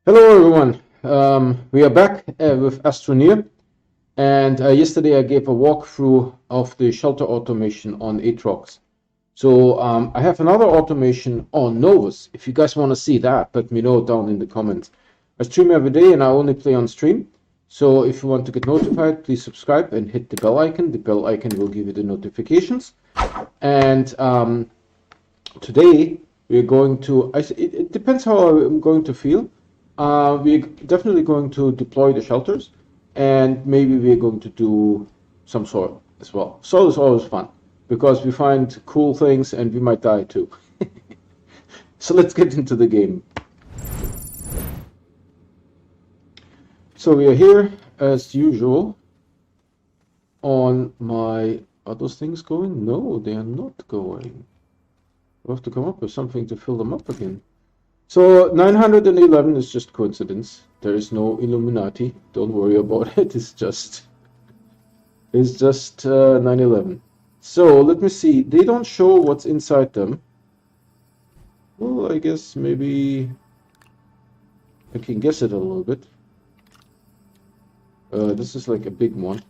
Hello everyone. We are back with Astroneer, and yesterday I gave a walkthrough of the shelter automation on Atrox. So I have another automation on Novus. If you guys want to see that, let me know down in the comments. I stream every day and I only play on stream. So if you want to get notified, please subscribe and hit the bell icon. The bell icon will give you the notifications. And today we're going to, it depends how I'm going to feel. We're definitely going to deploy the shelters, and maybe we're going to do some soil as well. Soil is always fun because we find cool things and we might die too. So let's get into the game. So we are here as usual on my... Are those things going? No, they are not going. We have to come up with something to fill them up again. So 911 is just coincidence. There is no Illuminati. Don't worry about it. It's just 911. So let me see. They don't show what's inside them. Well, I guess maybe I can guess it a little bit. This is like a big one,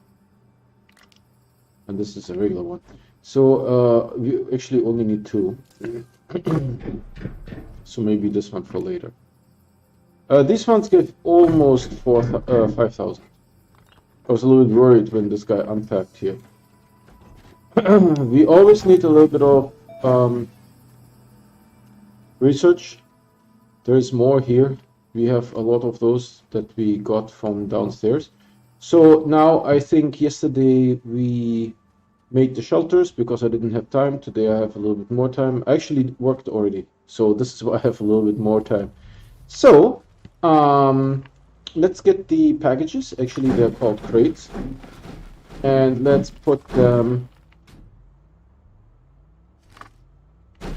and this is a regular one. So we actually only need two. So maybe this one for later. These ones give almost 5,000. I was a little bit worried when this guy unpacked here. We always need a little bit of research. There's more here. We have a lot of those that we got from downstairs. So now I think yesterday we made the shelters because I didn't have time. Today I have a little bit more time. I actually worked already, so this is why I have a little bit more time. So let's get the packages. Actually, they're called crates, and let's put them. You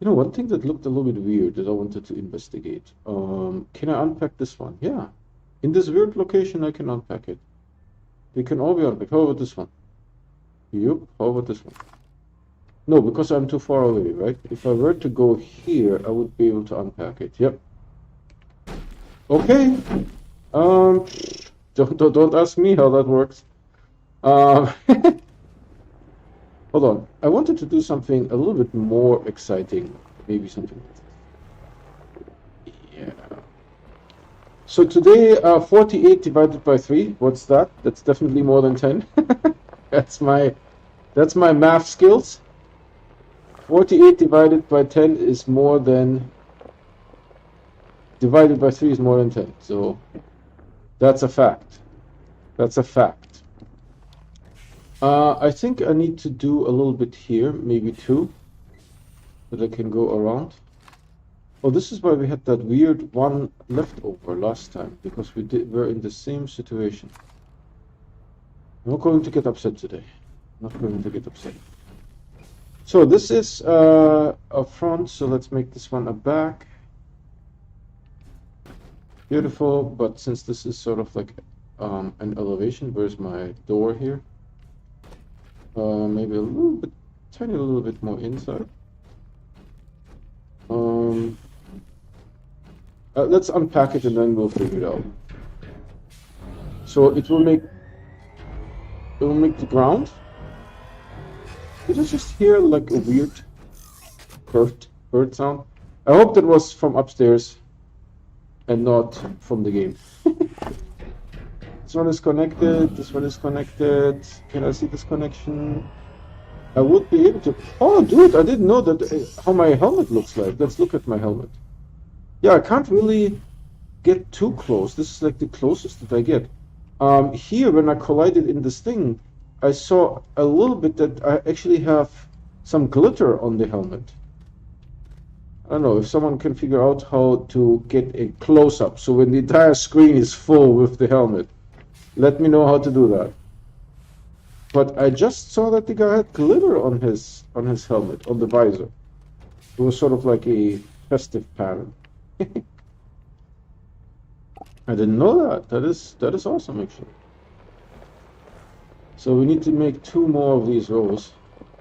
know, one thing that looked a little bit weird that I wanted to investigate. Can I unpack this one? Yeah, in this weird location I can unpack it. They can all be unpacked. How about this one? Yep. How about this one? No, because I'm too far away, right? If I were to go here, I would be able to unpack it. Yep. Okay. Don't ask me how that works. Hold on. I wanted to do something a little bit more exciting. Maybe something like this. Yeah. So today, 48 divided by 3. What's that? That's definitely more than 10. That's my math skills. 48 divided by 10 is more than... Divided by 3 is more than 10. So that's a fact. That's a fact. I think I need to do a little bit here, maybe 2, that I can go around. Oh, this is why we had that weird one left over last time, because we're in the same situation. I'm not going to get upset today. Not going to get upset. So this is a front, so let's make this one a back. Beautiful, but since this is sort of like an elevation, where's my door here? Maybe a little bit, tiny little bit more inside. Let's unpack it and then we'll figure it out. So it will make the ground. Did I just hear like a weird bird sound? I hope that was from upstairs and not from the game. This one is connected, this one is connected. Can I see this connection? I would be able to... Oh, dude, I didn't know that how my helmet looks like. Let's look at my helmet. Yeah, I can't really get too close. This is like the closest that I get. Here, when I collided in this thing, I saw a little bit that I actually have some glitter on the helmet. I don't know if someone can figure out how to get a close-up. So when the entire screen is full with the helmet, let me know how to do that. But I just saw that the guy had glitter on his helmet, on the visor. It was sort of like a festive pattern. I didn't know that. That is awesome, actually. So we need to make 2 more of these rows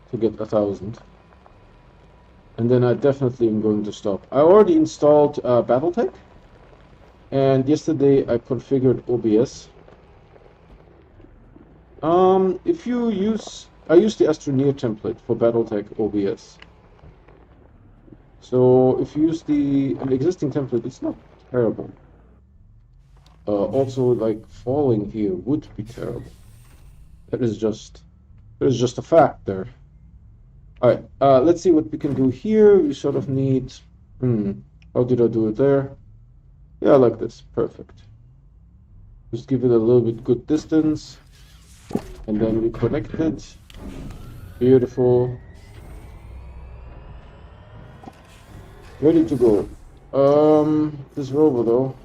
to get 1,000. And then I definitely am going to stop. I already installed Battletech, and yesterday I configured OBS. If you use, I use the Astroneer template for Battletech OBS. So if you use an existing template, it's not terrible. Also, like falling here would be terrible. That is just a fact there. All right, let's see what we can do here. We sort of need, how did I do it there? Yeah, like this, perfect. Just give it a little bit good distance, and then we connect it. Beautiful. Ready to go. This rover though.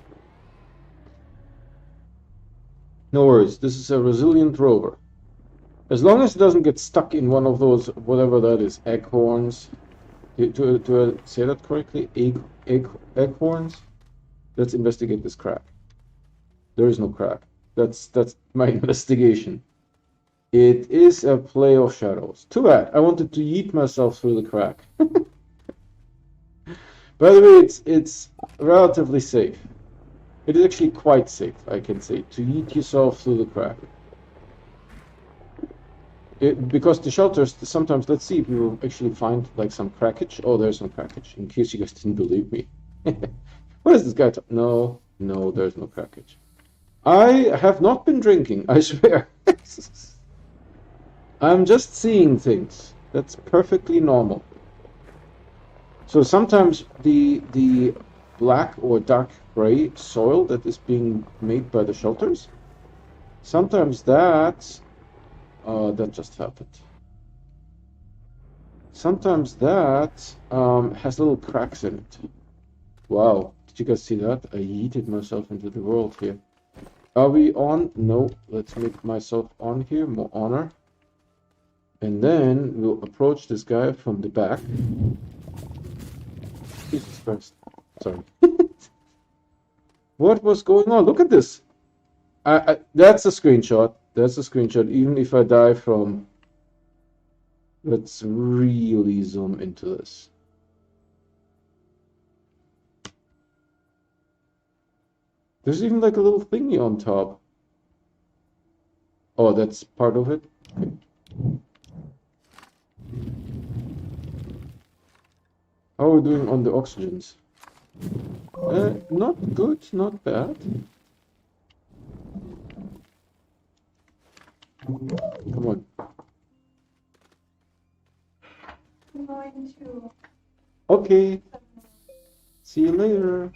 No worries, this is a resilient rover. As long as it doesn't get stuck in one of those, whatever that is, egg horns. Do I say that correctly? Egg horns? Let's investigate this crack. There is no crack. That's my investigation. It is a play of shadows. Too bad. I wanted to yeet myself through the crack. By the way, it's relatively safe. It is actually quite safe, I can say, to yeet yourself through the crack. Because the shelters, sometimes, let's see if we will actually find like some crackage. Oh, there's some crackage, in case you guys didn't believe me. What is this guy talking? No, there's no crackage. I have not been drinking, I swear. I'm just seeing things. That's perfectly normal. So sometimes the black or dark gray soil that is being made by the shelters, sometimes that just happened. Sometimes that has little cracks in it. Wow, did you guys see that? I yeeted myself into the world here. Are we on? No, let's make myself on here, more honor. And then we'll approach this guy from the back. Jesus Christ. Sorry. What was going on? Look at this. That's a screenshot. That's a screenshot. Even if I die from... Let's really zoom into this. There's even like a little thingy on top. Oh, that's part of it? Okay. How are we doing on the oxygens? Not good, not bad. Come on. I'm going to... Okay. See you later.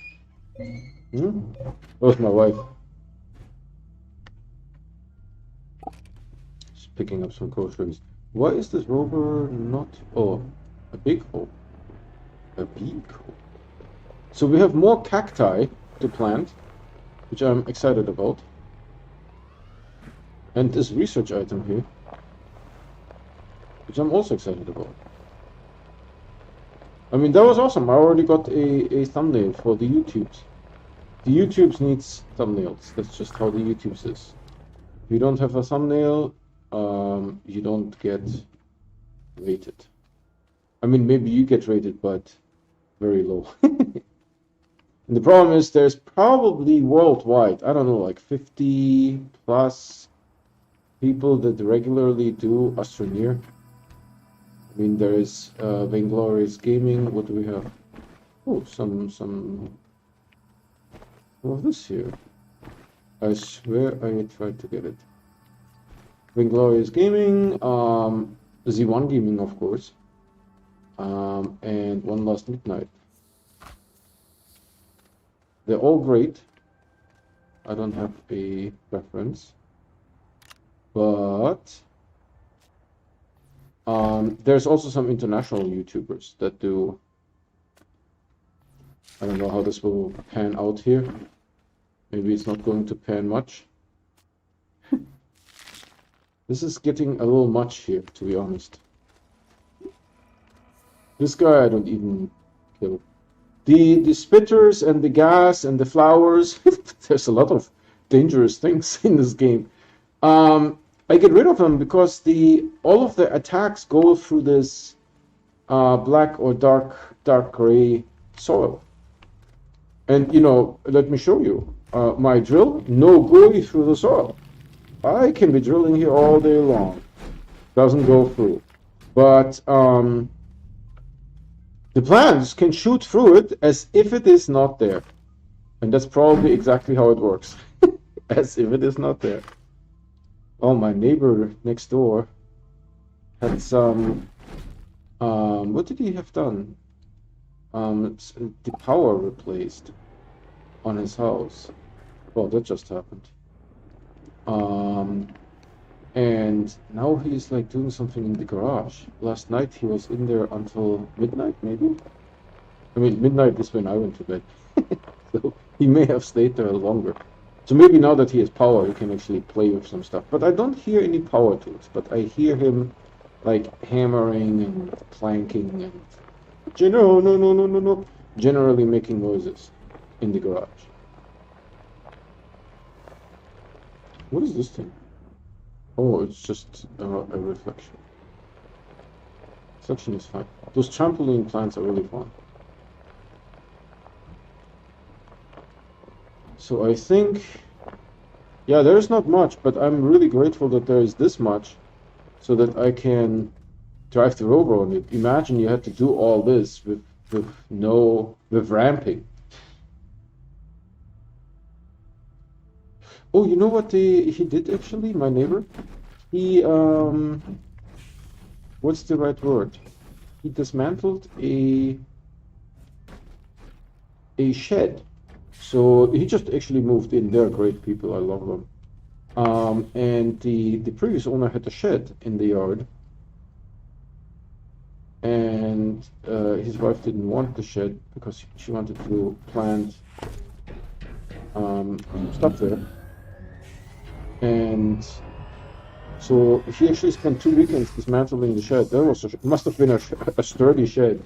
Where's my wife? She's picking up some groceries. Why is this rover not... Oh, a big hole. A big hole. So we have more cacti to plant, which I'm excited about. And this research item here, which I'm also excited about. I mean, that was awesome. I already got a thumbnail for the YouTubes. The YouTubes needs thumbnails. That's just how the YouTubes is. If you don't have a thumbnail, you don't get rated. I mean, maybe you get rated, but very low. And the problem is there's probably worldwide, I don't know, like 50 plus people that regularly do Astroneer. I mean, there is Vainglorious Gaming. What do we have? Oh, some of this here. I swear I tried to get it. Vainglorious Gaming, Z1 Gaming, of course, and One Last Midnight. They're all great. I don't have a preference, but there's also some international YouTubers that do. I don't know how this will pan out here. Maybe it's not going to pan much. This is getting a little much here, to be honest. This guy I don't even kill. The spitters and the gas and the flowers, there's a lot of dangerous things in this game. I get rid of them because all of the attacks go through this black or dark gray soil. And you know, let me show you. My drill, no going through the soil. I can be drilling here all day long. Doesn't go through. But the plants can shoot through it as if it is not there. And that's probably exactly how it works. As if it is not there. Oh, my neighbor next door had some, what did he have done? The power replaced on his house. Well, that just happened. And now he's like doing something in the garage. Last night he was in there until midnight, maybe? I mean, midnight is when I went to bed. So he may have stayed there longer. So maybe now that he has power, he can actually play with some stuff. But I don't hear any power tools, but I hear him like hammering and clanking and generally making noises in the garage. What is this thing? Oh, it's just a reflection. Reflection is fine. Those trampoline plants are really fun. So I think, yeah, there's not much, but I'm really grateful that there is this much so that I can drive the rover on it. Imagine you had to do all this with ramping. Oh, you know what he did actually, my neighbor? He, what's the right word? He dismantled a shed. So he just actually moved in. They're great people. I love them. And the previous owner had a shed in the yard. And his wife didn't want the shed because she wanted to plant stuff there. And so he actually spent 2 weekends dismantling the shed. That must have been a sturdy shed.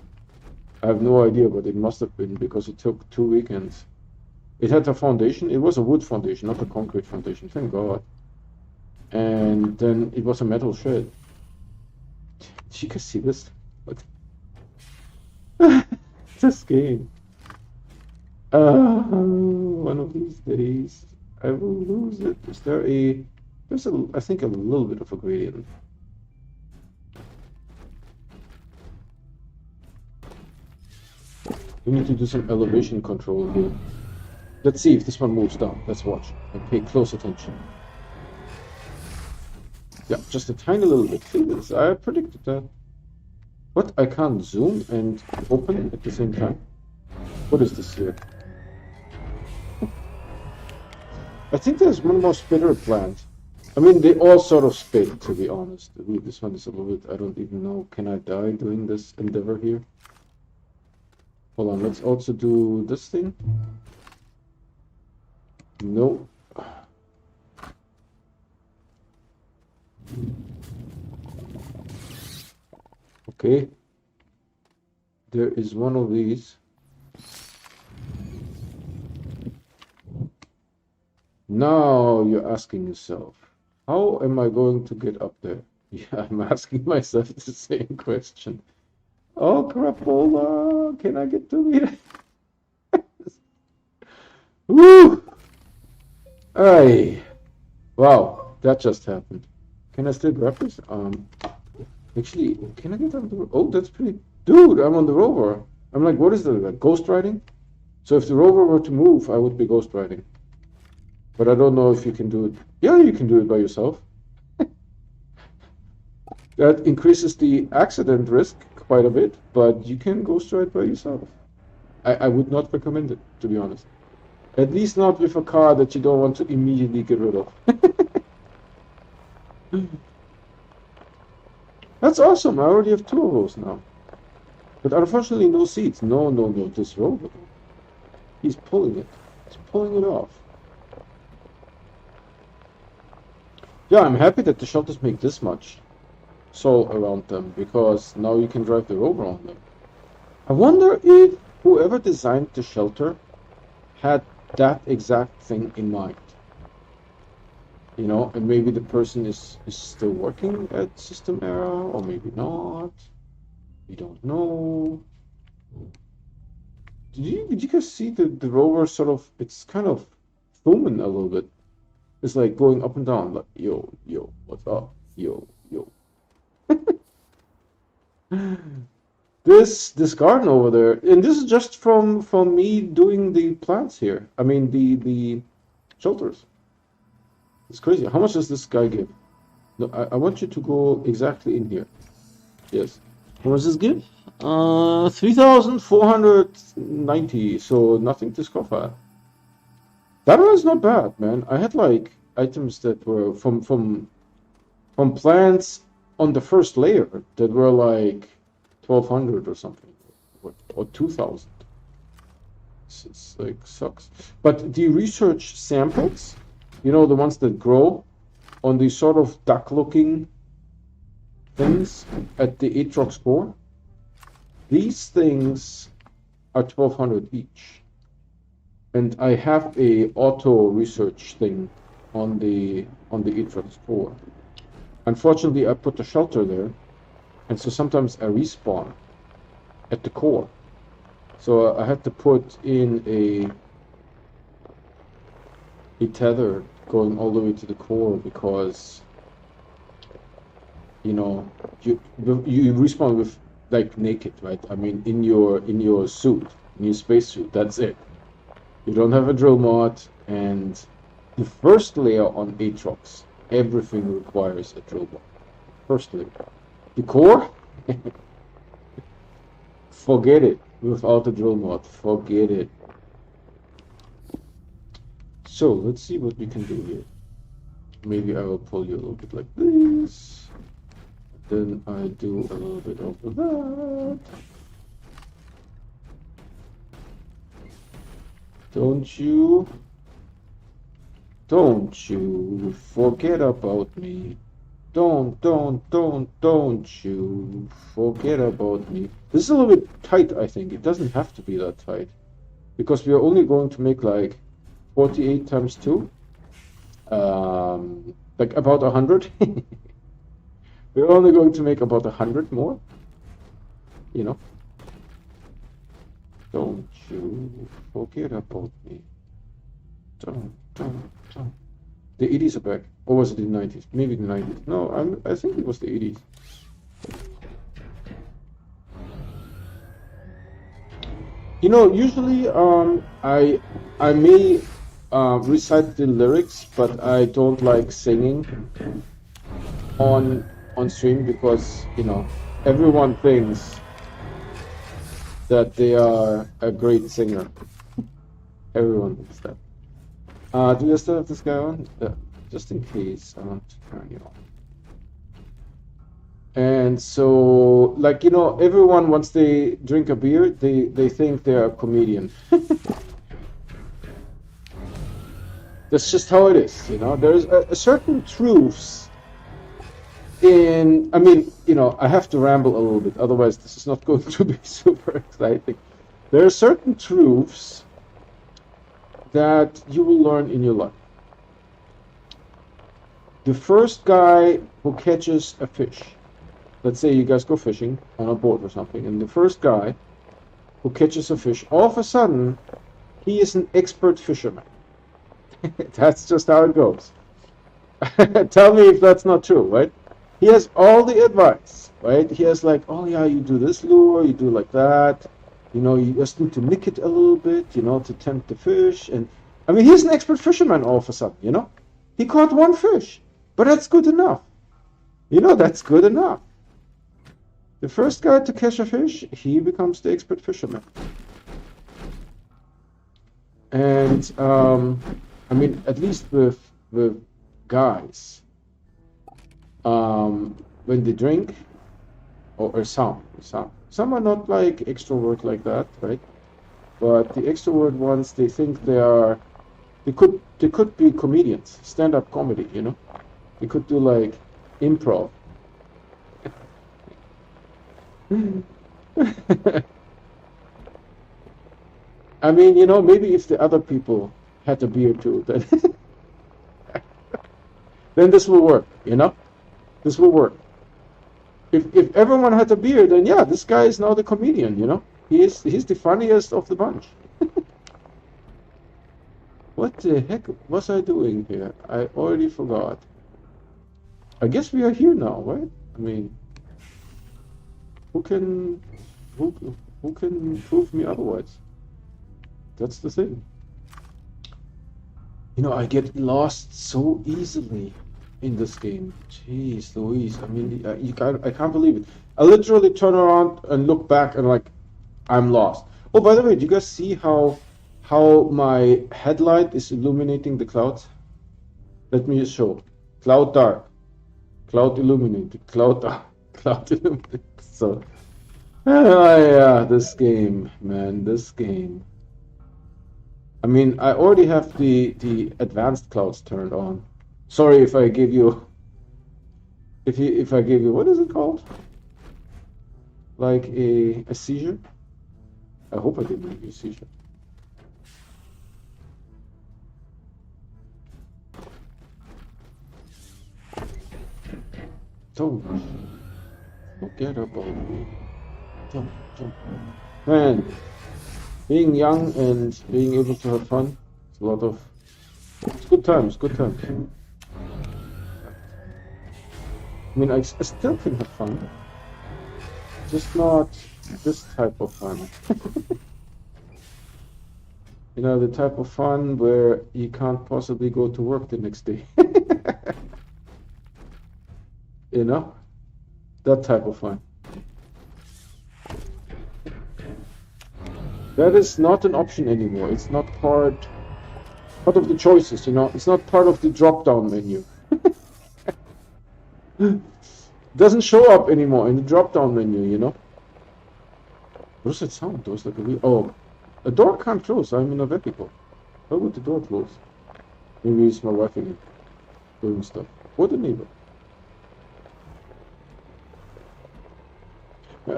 I have no idea, but it must have been because it took 2 weekends. It had a foundation. It was a wood foundation, not a concrete foundation. Thank God. And then it was a metal shed. Did you guys see this? What? This game. One of these days, I will lose it. Is there a... There's I think a little bit of a gradient. We need to do some elevation control here. Let's see if this one moves down. Let's watch and pay close attention. Yeah, just a tiny little bit. See this? I predicted that. What? I can't zoom and open at the same time? What is this here? I think there's one more spitter plant. I mean, they all sort of spit, to be honest. Ooh, this one is a little bit, I don't even know. Can I die doing this endeavor here? Hold on, let's also do this thing. No. Okay. There is one of these. Now you're asking yourself, how am I going to get up there? Yeah, I'm asking myself the same question. Oh, crapola, can I get to it? Woo! Ay. Wow, that just happened. Can I still grab this? Actually, can I get on the... Oh, that's pretty... Dude, I'm on the rover. I'm like, what is that? Like ghost riding? So if the rover were to move, I would be ghost riding. But I don't know if you can do it. Yeah, you can do it by yourself. That increases the accident risk quite a bit, but you can ghost ride by yourself. I would not recommend it, to be honest. At least not with a car that you don't want to immediately get rid of. That's awesome. I already have 2 of those now. But unfortunately, no seats. No, this rover. He's pulling it. He's pulling it off. Yeah, I'm happy that the shelters make this much soul around them, because now you can drive the rover on them. I wonder if whoever designed the shelter had that exact thing in mind. You know, and maybe the person is still working at System Era, or maybe not. We don't know. Did you guys see the rover sort of? It's kind of filming a little bit. It's like going up and down, like yo, what's up, yo. This garden over there, and this is just from me doing the plants here. I mean the shelters. It's crazy. How much does this guy give? No, I want you to go exactly in here. Yes. How much does this give? 3,490. So nothing to scoff at. That was not bad, man. I had like items that were from plants on the first layer that were like 1,200 or something, or 2,000. It's like sucks. But the research samples, you know, the ones that grow on these sort of duck-looking things at the Atrox core, these things are 1,200 each. And I have a auto research thing on the Atrox core. Unfortunately, I put a shelter there, and so sometimes I respawn at the core. So I had to put in a tether going all the way to the core because, you know, you respawn with like naked, right? I mean, in your suit, in your spacesuit. That's it. You don't have a drill mod, and the first layer on Atrox, everything requires a drill mod. First layer. The core, forget it. Without a drill mod, forget it. So let's see what we can do here. Maybe I will pull you a little bit like this. Then I do a little bit of that. Don't you forget about me. Don't you forget about me. This is a little bit tight, I think. It doesn't have to be that tight. Because we are only going to make like 48 times 2. Like about 100. We're only going to make about 100 more. You know. Don't you forget about me. Don't. The 80s are back. Or was it the 90s? Maybe the 90s. No, I think it was the 80s. You know, usually I may recite the lyrics, but I don't like singing on stream because, you know, everyone thinks that they are a great singer. Everyone thinks that. Do I still have this guy on? Just in case I want to turn you on. And so, like, you know, everyone, once they drink a beer, they think they're a comedian. That's just how it is, you know. There's a certain truths in, I mean, you know, I have to ramble a little bit, otherwise this is not going to be super exciting. There are certain truths that you will learn in your life. The first guy who catches a fish, let's say you guys go fishing on a boat or something, and the first guy who catches a fish, all of a sudden, he is an expert fisherman. That's just how it goes. Tell me if that's not true, right? He has all the advice, right? He has like, oh yeah, you do this lure, you do like that. You know, you just need to nick it a little bit, you know, to tempt the fish. And I mean, he's an expert fisherman all of a sudden, you know. He caught one fish, but that's good enough. You know, that's good enough. The first guy to catch a fish, he becomes the expert fisherman. And I mean, at least with guys, when they drink, or some are not like extrovert like that, right? But the extrovert ones, they think they could be comedians, stand-up comedy, you know. They could do like improv. I mean, you know, maybe if the other people had a beer too, then then this will work, you know? This will work. if everyone had a beard, then yeah, this guy is now the comedian, you know? He's the funniest of the bunch. What the heck was I doing here? I already forgot. I guess we are here now, right? I mean, who can who who can prove me otherwise? That's the thing. You know, I get lost so easily in this game. Jeez Louise, I mean, I can't believe it. I literally turn around and look back and like, I'm lost. Oh, by the way, do you guys see how my headlight is illuminating the clouds? Let me just show. Cloud dark, cloud illuminated, cloud dark, cloud illuminated. So, yeah, this game, man, this game. I mean, I already have the advanced clouds turned on. Sorry if I give you, if I give you, what is it called? Like a seizure? I hope I didn't give you a seizure. Don't forget about me. Don't. Man, being young and being able to have fun, it's a lot of, it's good times, good times. I mean, I still can have fun, just not this type of fun. You know, the type of fun where you can't possibly go to work the next day. You know, that type of fun. That is not an option anymore. It's not part of the choices, you know. It's not part of the drop-down menu. Doesn't show up anymore in the drop-down menu, you know. What does that sound? There was like a real... Oh, a door can't close. I'm in a vehicle. Why would the door close? Maybe it's my wife again doing stuff. Or the neighbor.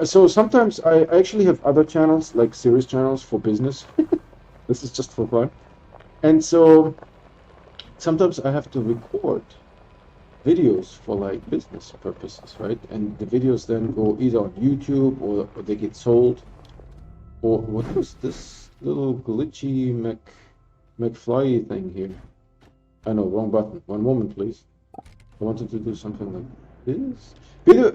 So sometimes I actually have other channels, like series channels for business. This is just for fun. And so sometimes I have to record videos for like business purposes, right? And the videos then go either on YouTube or they get sold. Or what was this little glitchy McFly thing here? I know, wrong button. One moment, please. I wanted to do something like this.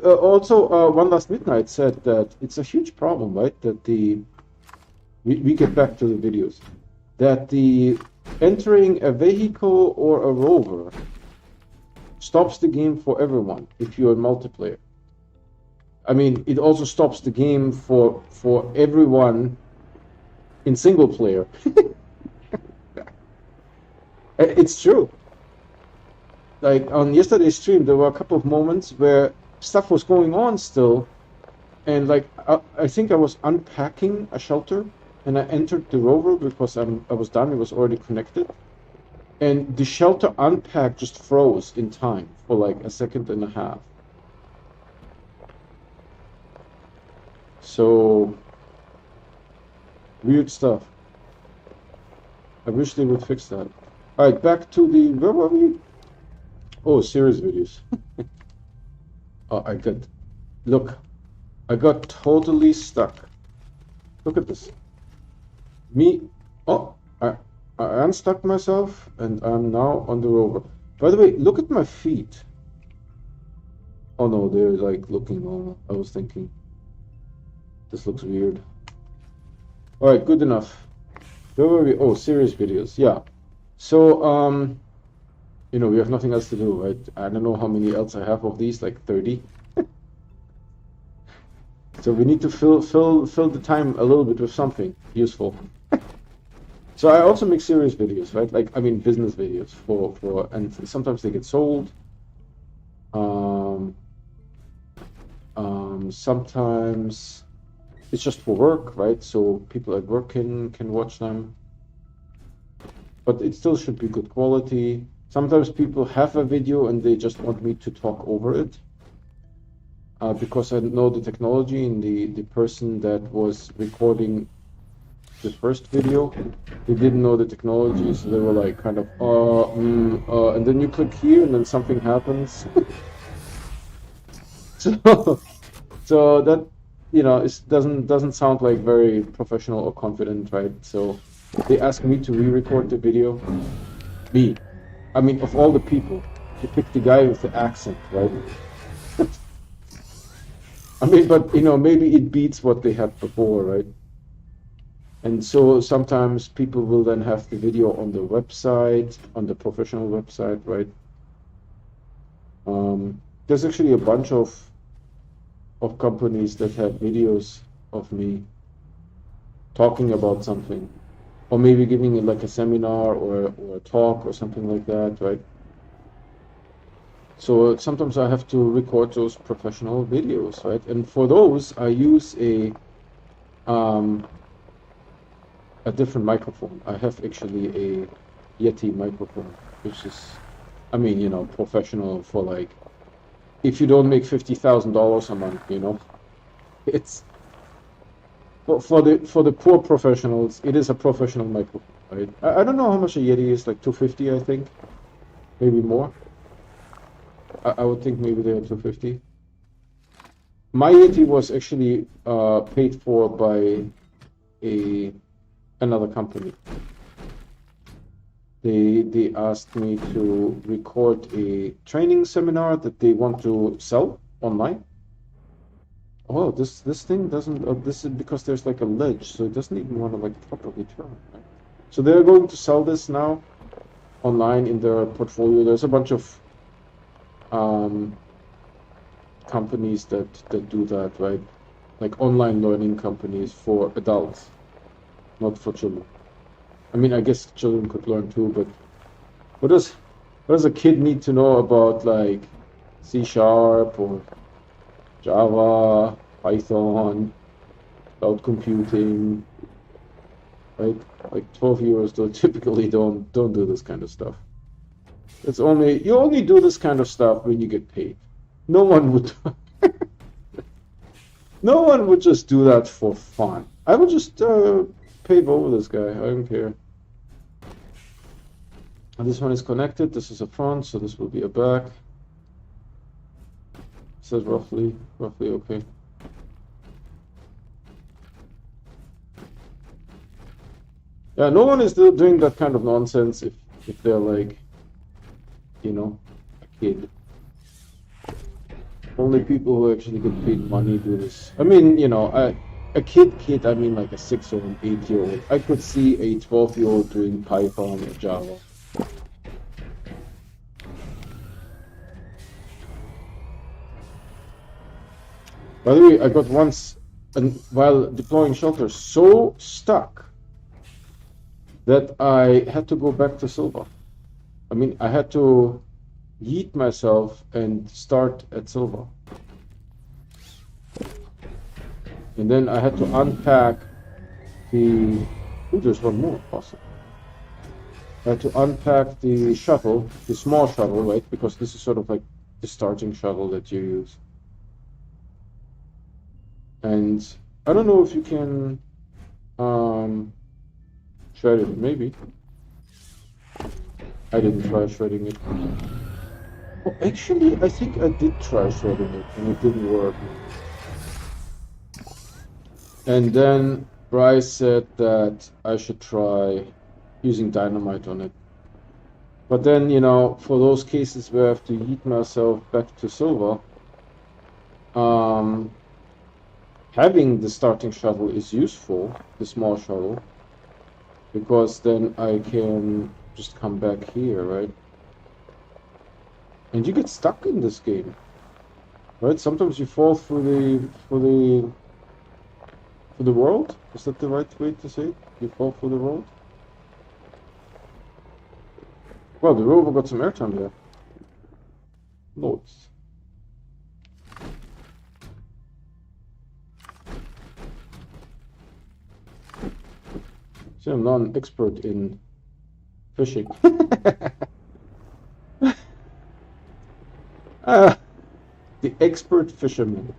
Also, One Last Midnight said that it's a huge problem, right? That we get back to the videos. That the entering a vehicle or a rover stops the game for everyone if you're in multiplayer. I mean, it also stops the game for everyone in single player. It's true. Like on yesterday's stream, there were a couple of moments where stuff was going on still, and like I think I was unpacking a shelter, and I entered the rover because I was done. It was already connected, and the shelter unpack just froze in time for like a second and a half. So weird stuff. I wish they would fix that. All right, back to the, where were we? Oh, series videos. Oh, I got totally stuck. Look at this. I unstuck myself and I'm now on the rover. By the way, look at my feet. Oh no, they're like looking normal. I was thinking, this looks weird. All right, good enough. Where were we? Oh, series videos. Yeah. So, you know, we have nothing else to do, right? I don't know how many else I have of these, like 30. So we need to fill the time a little bit with something useful. So I also make serious videos, right? Like, I mean, business videos and sometimes they get sold. Sometimes it's just for work, right? So people at work can watch them. But it still should be good quality. Sometimes people have a video and they just want me to talk over it. Because I know the technology, and the person that was recording the first video, they didn't know the technology, so they were like kind of, and then you click here and then something happens. So, so that, you know, it doesn't sound like very professional or confident, right? So they asked me to re-record the video. Me, I mean, of all the people, they picked the guy with the accent, right? I mean, but you know, maybe it beats what they had before, right? And so sometimes people will then have the video on the website, on the professional website, right? There's actually a bunch of companies that have videos of me talking about something, or maybe giving it like a seminar or a talk or something like that, right? So sometimes I have to record those professional videos, right? And for those, I use um, a different microphone. I have actually a Yeti microphone, which is, I mean, you know, professional for like, if you don't make $50,000 a month, you know, it's for the poor professionals, it is a professional microphone, right? I don't know how much a Yeti is, like 250, I think, maybe more. I would think maybe they're 250. My Yeti was actually paid for by a another company. They asked me to record a training seminar that they want to sell online. Oh, this thing doesn't. This is because there's like a ledge, so it doesn't even want to like properly turn. Right? So they're going to sell this now online in their portfolio. There's a bunch of um, companies that do that, right? Like online learning companies for adults, not for children. I mean, I guess children could learn too, but what does what does a kid need to know about like C sharp or Java, Python, cloud computing, right? Like 12-year-olds don't typically don't do this kind of stuff. It's only you only do this kind of stuff when you get paid. No one would no one would just do that for fun. I would just pave over this guy. I don't care. And this one is connected. This is a front, so this will be a back. Says roughly okay. Yeah, no one is doing that kind of nonsense if they're like, you know, a kid. Only people who actually get paid money do this. I mean, you know, a kid, I mean like a 6 or an 8-year-old. I could see a 12-year-old doing Python or Java. By the way, I got once, and while deploying shelter, so stuck that I had to go back to Silva. I mean, I had to yeet myself and start at Silva. And then I had to unpack the... Ooh, there's one more, awesome. I had to unpack the shuttle, the small shuttle, right? Because this is sort of like the starting shuttle that you use. And I don't know if you can shred it, maybe. I didn't try shredding it. Well, actually, I think I did try shredding it, and it didn't work. And then Bryce said that I should try using dynamite on it. But then, you know, for those cases where I have to yeet myself back to Silva, having the starting shuttle is useful, the small shuttle, because then I can just come back here, right? And you get stuck in this game, right? Sometimes you fall through the world. Is that the right way to say it? You fall through the world. Well, the rover got some airtime there. Loads. See, I'm not an expert in fishing. The expert fisherman.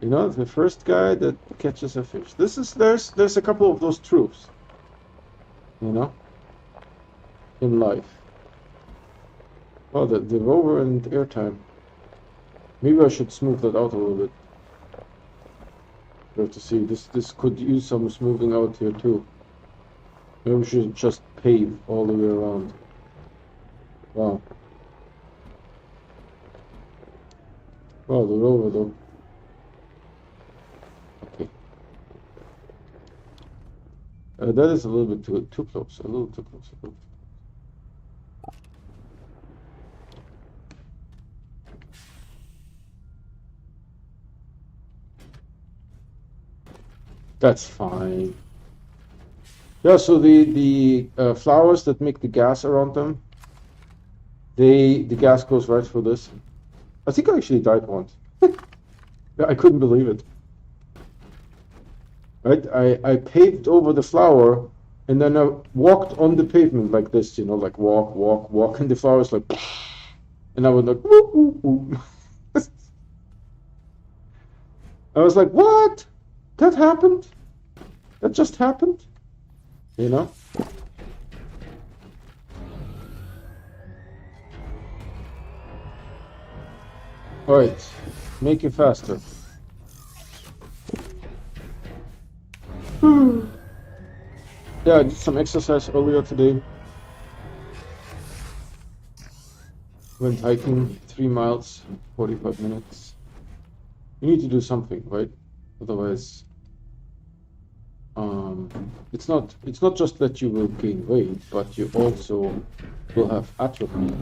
You know, the first guy that catches a fish. There's a couple of those truths, you know, in life. Well, the rover and airtime. Maybe I should smooth that out a little bit. We have to see. This could use some smoothing out here too. Maybe we should just pave all the way around. Wow. Wow, the rover though. Okay. That is a little bit too close. A little too close. A little. That's fine. Yeah, so the flowers that make the gas around them, the gas goes right through this. I think I actually died once. I couldn't believe it. Right? I paved over the flower and then I walked on the pavement like this, you know, like walk, walk, walk, and the flowers like, and I would like, whoop, whoop, whoop. I was like, what? That happened? That just happened? You know? Alright, make it faster. Yeah, I did some exercise earlier today. Went hiking 3 miles, 45 minutes. You need to do something, right? Otherwise, it's not just that you will gain weight, but you also will have atrophy.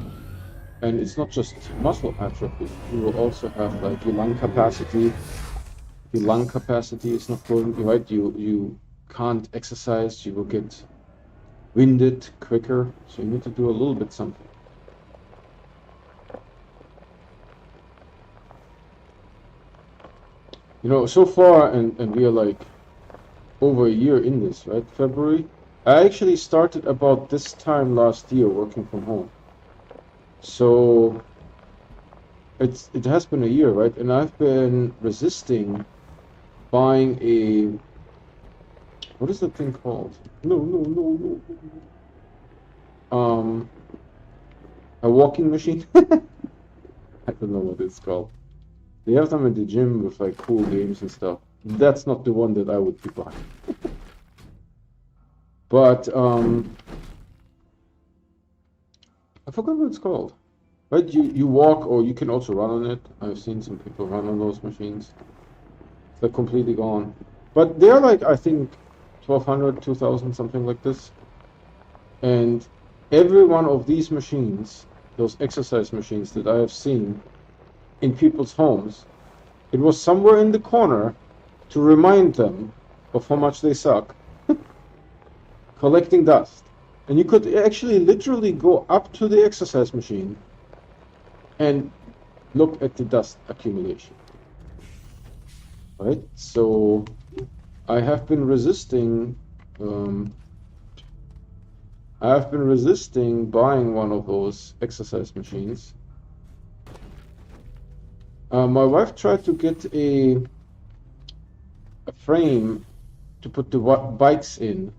And it's not just muscle atrophy. You will also have like your lung capacity. Your lung capacity is not going right. You can't exercise. You will get winded quicker. So you need to do a little bit something. You know, so far, and we are like over a year in this, right? February. I actually started about this time last year working from home. So it has been a year, right? And I've been resisting buying a, what is that thing called? No. A walking machine. I don't know what it's called. They have them in the gym with like cool games and stuff. That's not the one that I would be buying. But I forgot what it's called. Right? You walk or you can also run on it. I've seen some people run on those machines. They're completely gone. But they're like, I think 1200, 2000, something like this. And every one of these machines, those exercise machines that I have seen in people's homes, it was somewhere in the corner to remind them of how much they suck, collecting dust. And you could actually literally go up to the exercise machine and look at the dust accumulation. Right? So I have been resisting buying one of those exercise machines. My wife tried to get a frame to put the bikes in,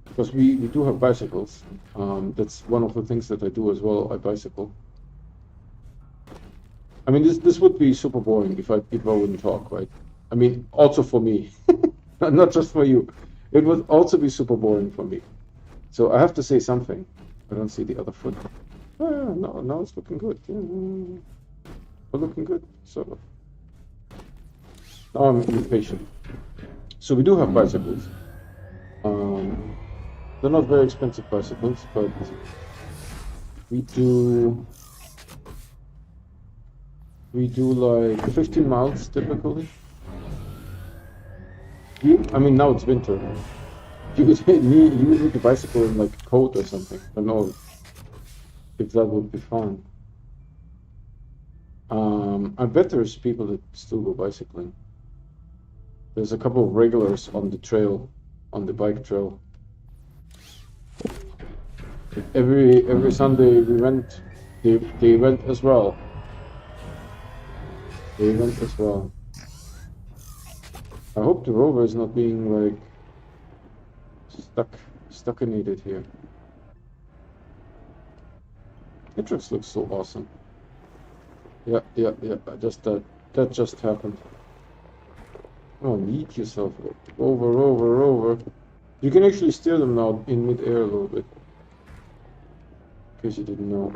because we do have bicycles. That's one of the things that I do as well. I bicycle. I mean, this would be super boring if I wouldn't talk, right? I mean, also for me, not just for you. It would also be super boring for me. So I have to say something. I don't see the other foot. Oh, yeah, no, now it's looking good. Yeah. We're looking good, sort of. Now I'm impatient. So we do have bicycles. They're not very expensive bicycles, but we do like 15 miles typically. I mean, now it's winter. You would need a bicycle in like a coat or something. I don't know if that would be fun. I bet there's people that still go bicycling. There's a couple of regulars on the trail, on the bike trail. Every Sunday we went. They went as well. They went as well. I hope the rover is not being like stuckinated here. Atrox looks so awesome. Yeah. Just that just happened. Oh, yeet yourself over. You can actually steer them now in mid-air a little bit. In case you didn't know.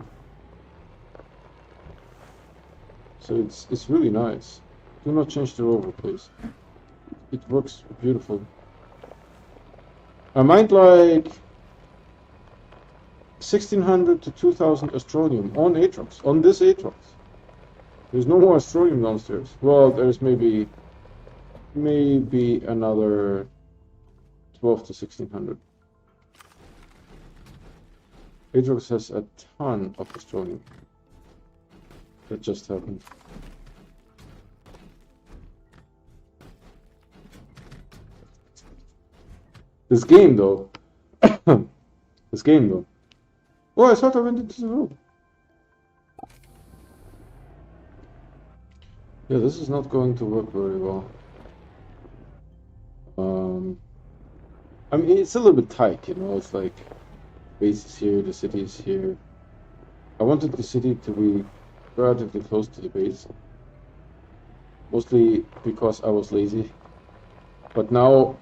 So it's really nice. Do not change the rover, please. It works beautiful. I mind like 1600 to 2000 Astronium on Atrox, on this Atrox. There's no more Astronium downstairs. Well, there's maybe another 12 to 1600. Atrox has a ton of Astronium. That just happened. This game though. Oh, I thought I went into the room. Yeah, this is not going to work very well. I mean, it's a little bit tight, you know. It's like base is here, the city is here. I wanted the city to be relatively close to the base, mostly because I was lazy. But now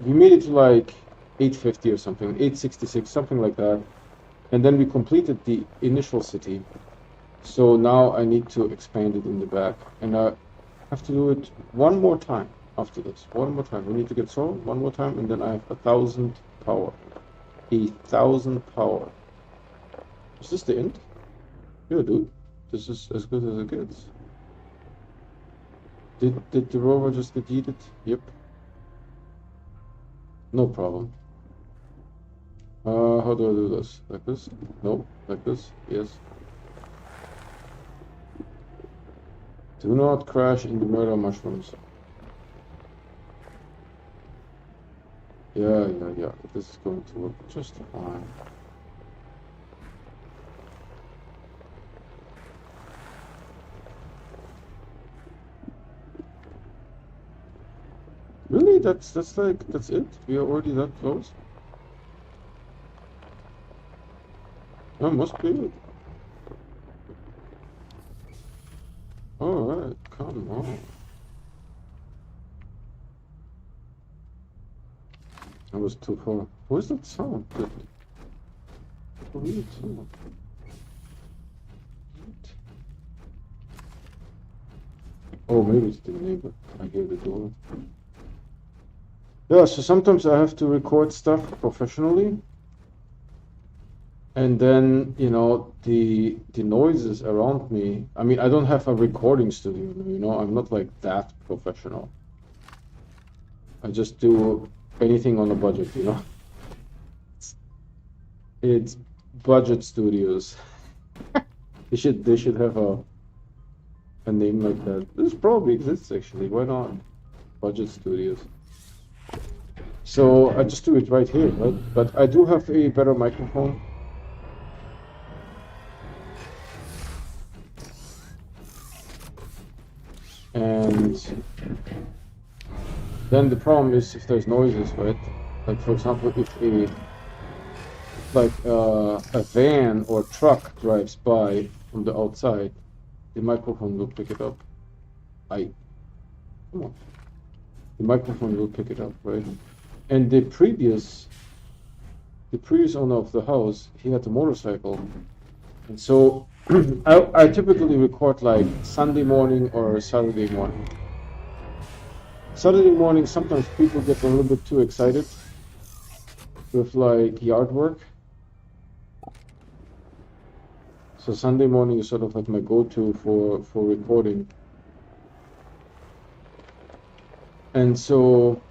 we made it to like 850 or something, 866, something like that. And then we completed the initial city. So now I need to expand it in the back. And I have to do it one more time after this. One more time. We need to get solar one more time, and then I have 1,000 power. 1,000 power. Is this the end? Yeah, dude. This is as good as it gets. Did the rover just get yeeted? Yep. No problem. How do I do this? Like this? No. Like this? Yes. Do not crash in the murder mushrooms. Yeah. This is going to work just fine. Really? That's it? We are already that close? That must be it. Alright, come on. That was too far. Where's that sound? That weird sound. Oh, maybe it's the neighbor. I hear the door. Yeah, so sometimes I have to record stuff professionally. And then, you know, the noises around me. I mean, I don't have a recording studio, you know, I'm not like that professional. I just do anything on a budget, you know. It's budget studios. They should have a name like that. This probably exists actually. Why not? Budget studios. So I just do it right here, right? But I do have a better microphone. And then the problem is if there's noises, right? Like for example, if a van or truck drives by from the outside, the microphone will pick it up. Come on. The microphone will pick it up, right? And the previous owner of the house, he had a motorcycle, and so I typically record like Sunday morning or Saturday morning. Saturday morning, sometimes people get a little bit too excited with like yard work. So Sunday morning is sort of like my go-to for recording. And so,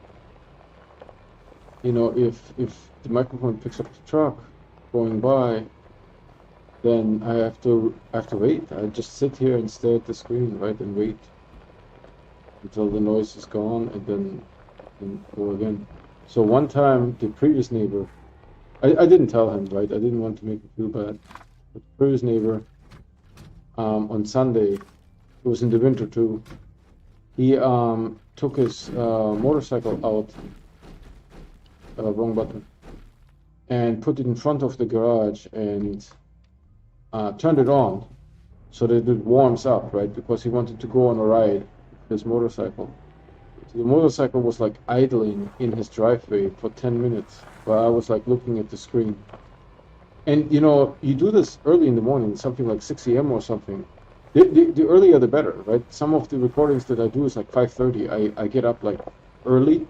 you know, if the microphone picks up the truck going by, then I have to wait. I just sit here and stare at the screen, right, and wait until the noise is gone, and then go again. So one time, the previous neighbor, I didn't tell him, right? I didn't want to make him feel bad. But the previous neighbor, on Sunday, it was in the winter too, he took his motorcycle out, wrong button, and put it in front of the garage and turned it on. so that it warms up, right? Because he wanted to go on a ride with his motorcycle. So the motorcycle was like idling in his driveway for 10 minutes while I was like looking at the screen. And you know, you do this early in the morning, something like 6 a.m. or something. The earlier the better, right? Some of the recordings that I do is like 5:30. I get up like early,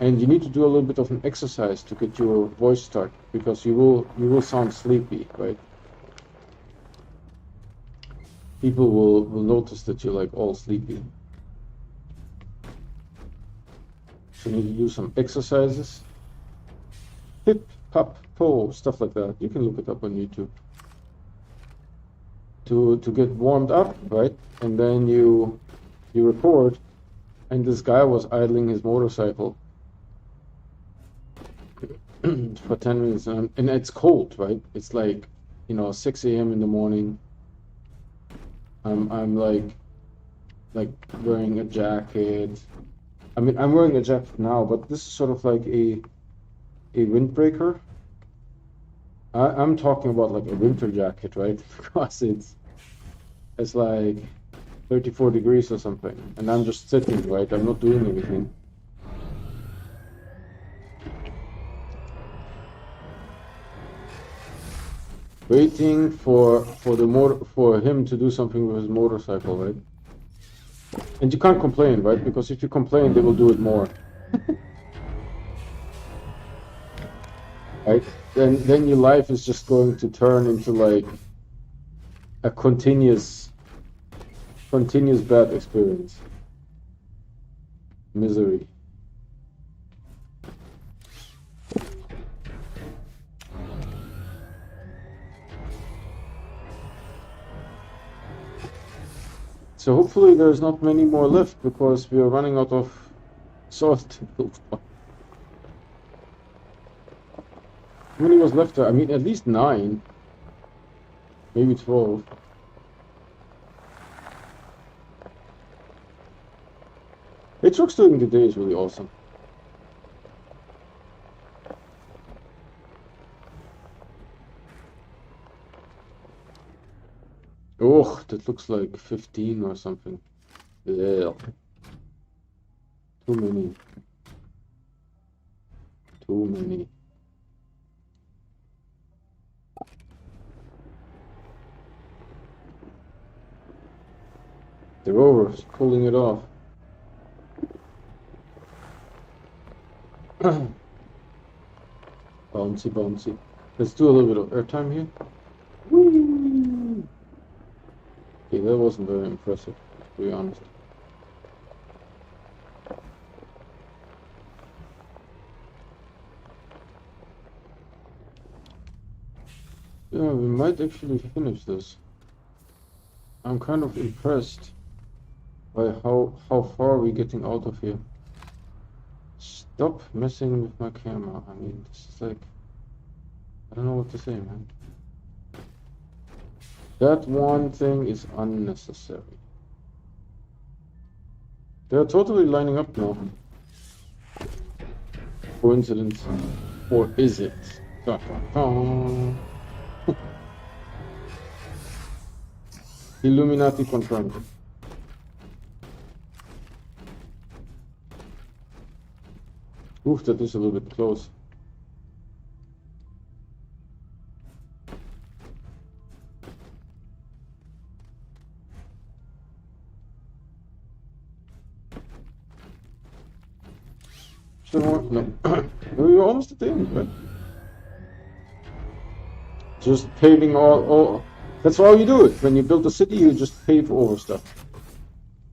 and you need to do a little bit of an exercise to get your voice started because you will sound sleepy, right? People will notice that you're like all sleepy. So you need to do some exercises. Hip, hop, pull, stuff like that. You can look it up on YouTube. To get warmed up, right? And then you record, and this guy was idling his motorcycle for 10 minutes, and it's cold, right? It's like, you know, 6 a.m. in the morning. I'm like wearing a jacket. I mean, I'm wearing a jacket now, but this is sort of like a windbreaker. I'm talking about like a winter jacket, right? Because it's like 34 degrees or something, and I'm just sitting, right? I'm not doing anything. Waiting for him to do something with his motorcycle, right? And you can't complain, right? Because if you complain, they will do it more. Right? Then your life is just going to turn into like a continuous bad experience. Misery. So hopefully there's not many more left because we are running out of salt to build one. How many was left there? I mean, at least 9. Maybe 12. Atrox doing today is really awesome. Oh, that looks like 15 or something. Yeah. Too many. Too many. The Rover's pulling it off. Bouncy, bouncy. Let's do a little bit of airtime here. Whee! Okay, that wasn't very impressive, to be honest. Yeah, we might actually finish this. I'm kind of impressed by how far we're getting out of here. Stop messing with my camera. I mean, this is like, I don't know what to say, man. That one thing is unnecessary. They're totally lining up now. Coincidence? Or is it? Dun, dun, dun. Illuminati confirmed. Oof, that is a little bit close. Still more? No. We're almost at the end, right? Just paving all. That's how you do it. When you build a city, you just pave over stuff.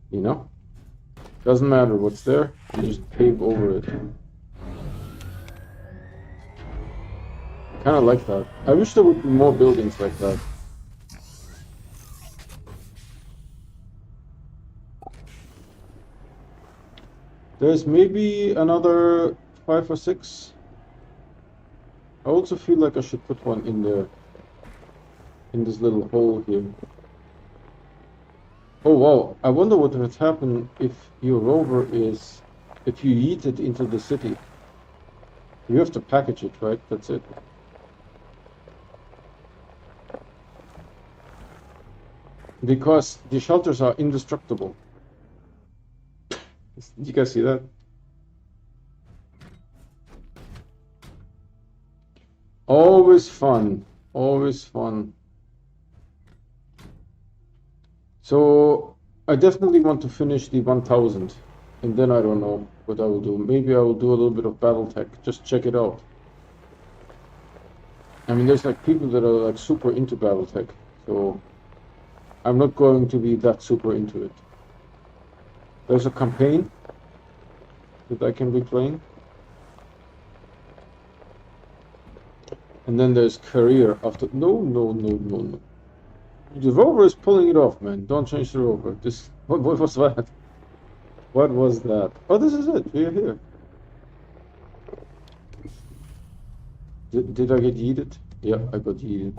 You know? Doesn't matter what's there, you just pave over it. Kind of like that. I wish there would be more buildings like that. There's maybe another 5 or 6. I also feel like I should put one in there. In this little hole here. Oh wow, I wonder what would happen if your rover is... if you yeet it into the city. You have to package it, right? That's it. because the shelters are indestructible. You guys see that? Always fun. Always fun. So I definitely want to finish the 1000. And then I don't know what I will do. Maybe I will do a little bit of Battletech. Just check it out. I mean, there's like people that are like super into Battletech. So I'm not going to be that super into it. There's a campaign that I can be playing. And then there's career after. No. The rover is pulling it off, man. Don't change the rover. This. What was that? What was that? Oh, this is it. We are here. Did I get yeeted? Yeah, I got yeeted.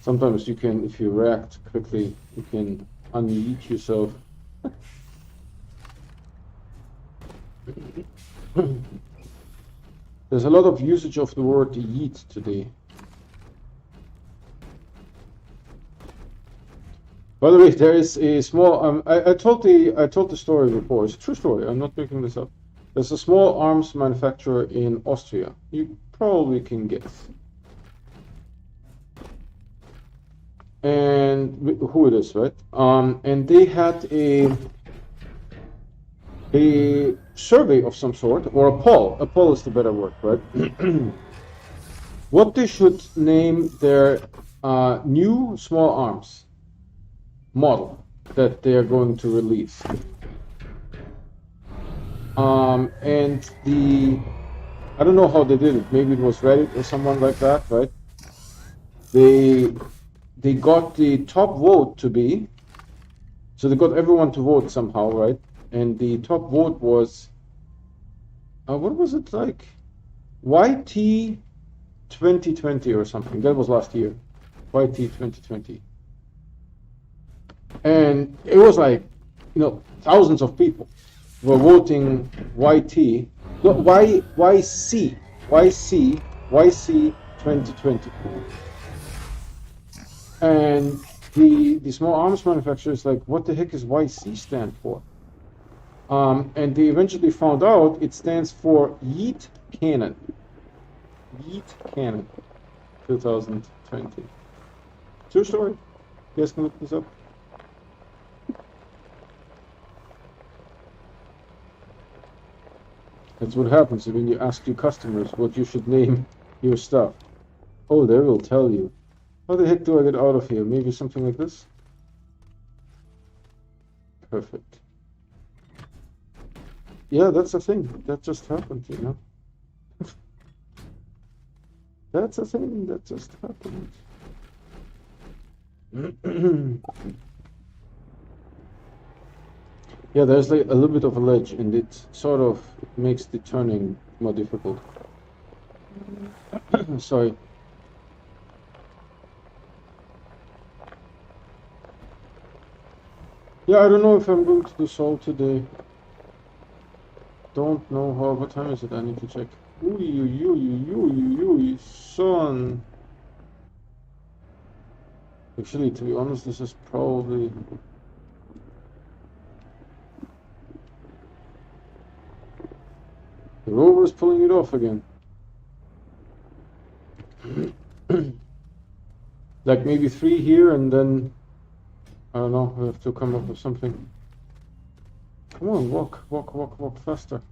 Sometimes you can, if you react quickly, you can unyeet yourself. There's a lot of usage of the word yeet today. By the way, there is a small. I told the story before. It's a true story. I'm not making this up. There's a small arms manufacturer in Austria. You probably can guess. And who it is, right? And they had a survey of some sort, or a poll. A poll is the better word, right? What they should name their new small arms model that they are going to release. And I don't know how they did it. Maybe it was Reddit or someone like that, right? They got the top vote to be, so they got everyone to vote somehow, right? And the top vote was, what was it like? YT 2020 or something. That was last year. YT 2020. And it was like, thousands of people were voting YT, no, YC 2020. And the small arms manufacturer is like, what the heck is YC stand for? And they eventually found out it stands for Yeet Cannon. Yeet Cannon 2020. True story. You guys can look this up. That's what happens when you ask your customers what you should name your stuff. Oh, they will tell you. How the heck do I get out of here? Maybe something like this? Perfect. Yeah, that's a thing. That just happened, That's a thing that just happened. Yeah, there's like a little bit of a ledge, and it sort of makes the turning more difficult. Sorry. Yeah, I don't know if I'm going to do Soul today. Don't know how. What time is it? I need to check. Ooh, son. Actually, to be honest, this is probably. The rover is pulling it off again. Like maybe 3 here, and then I don't know. We have to come up with something. Come on, walk faster.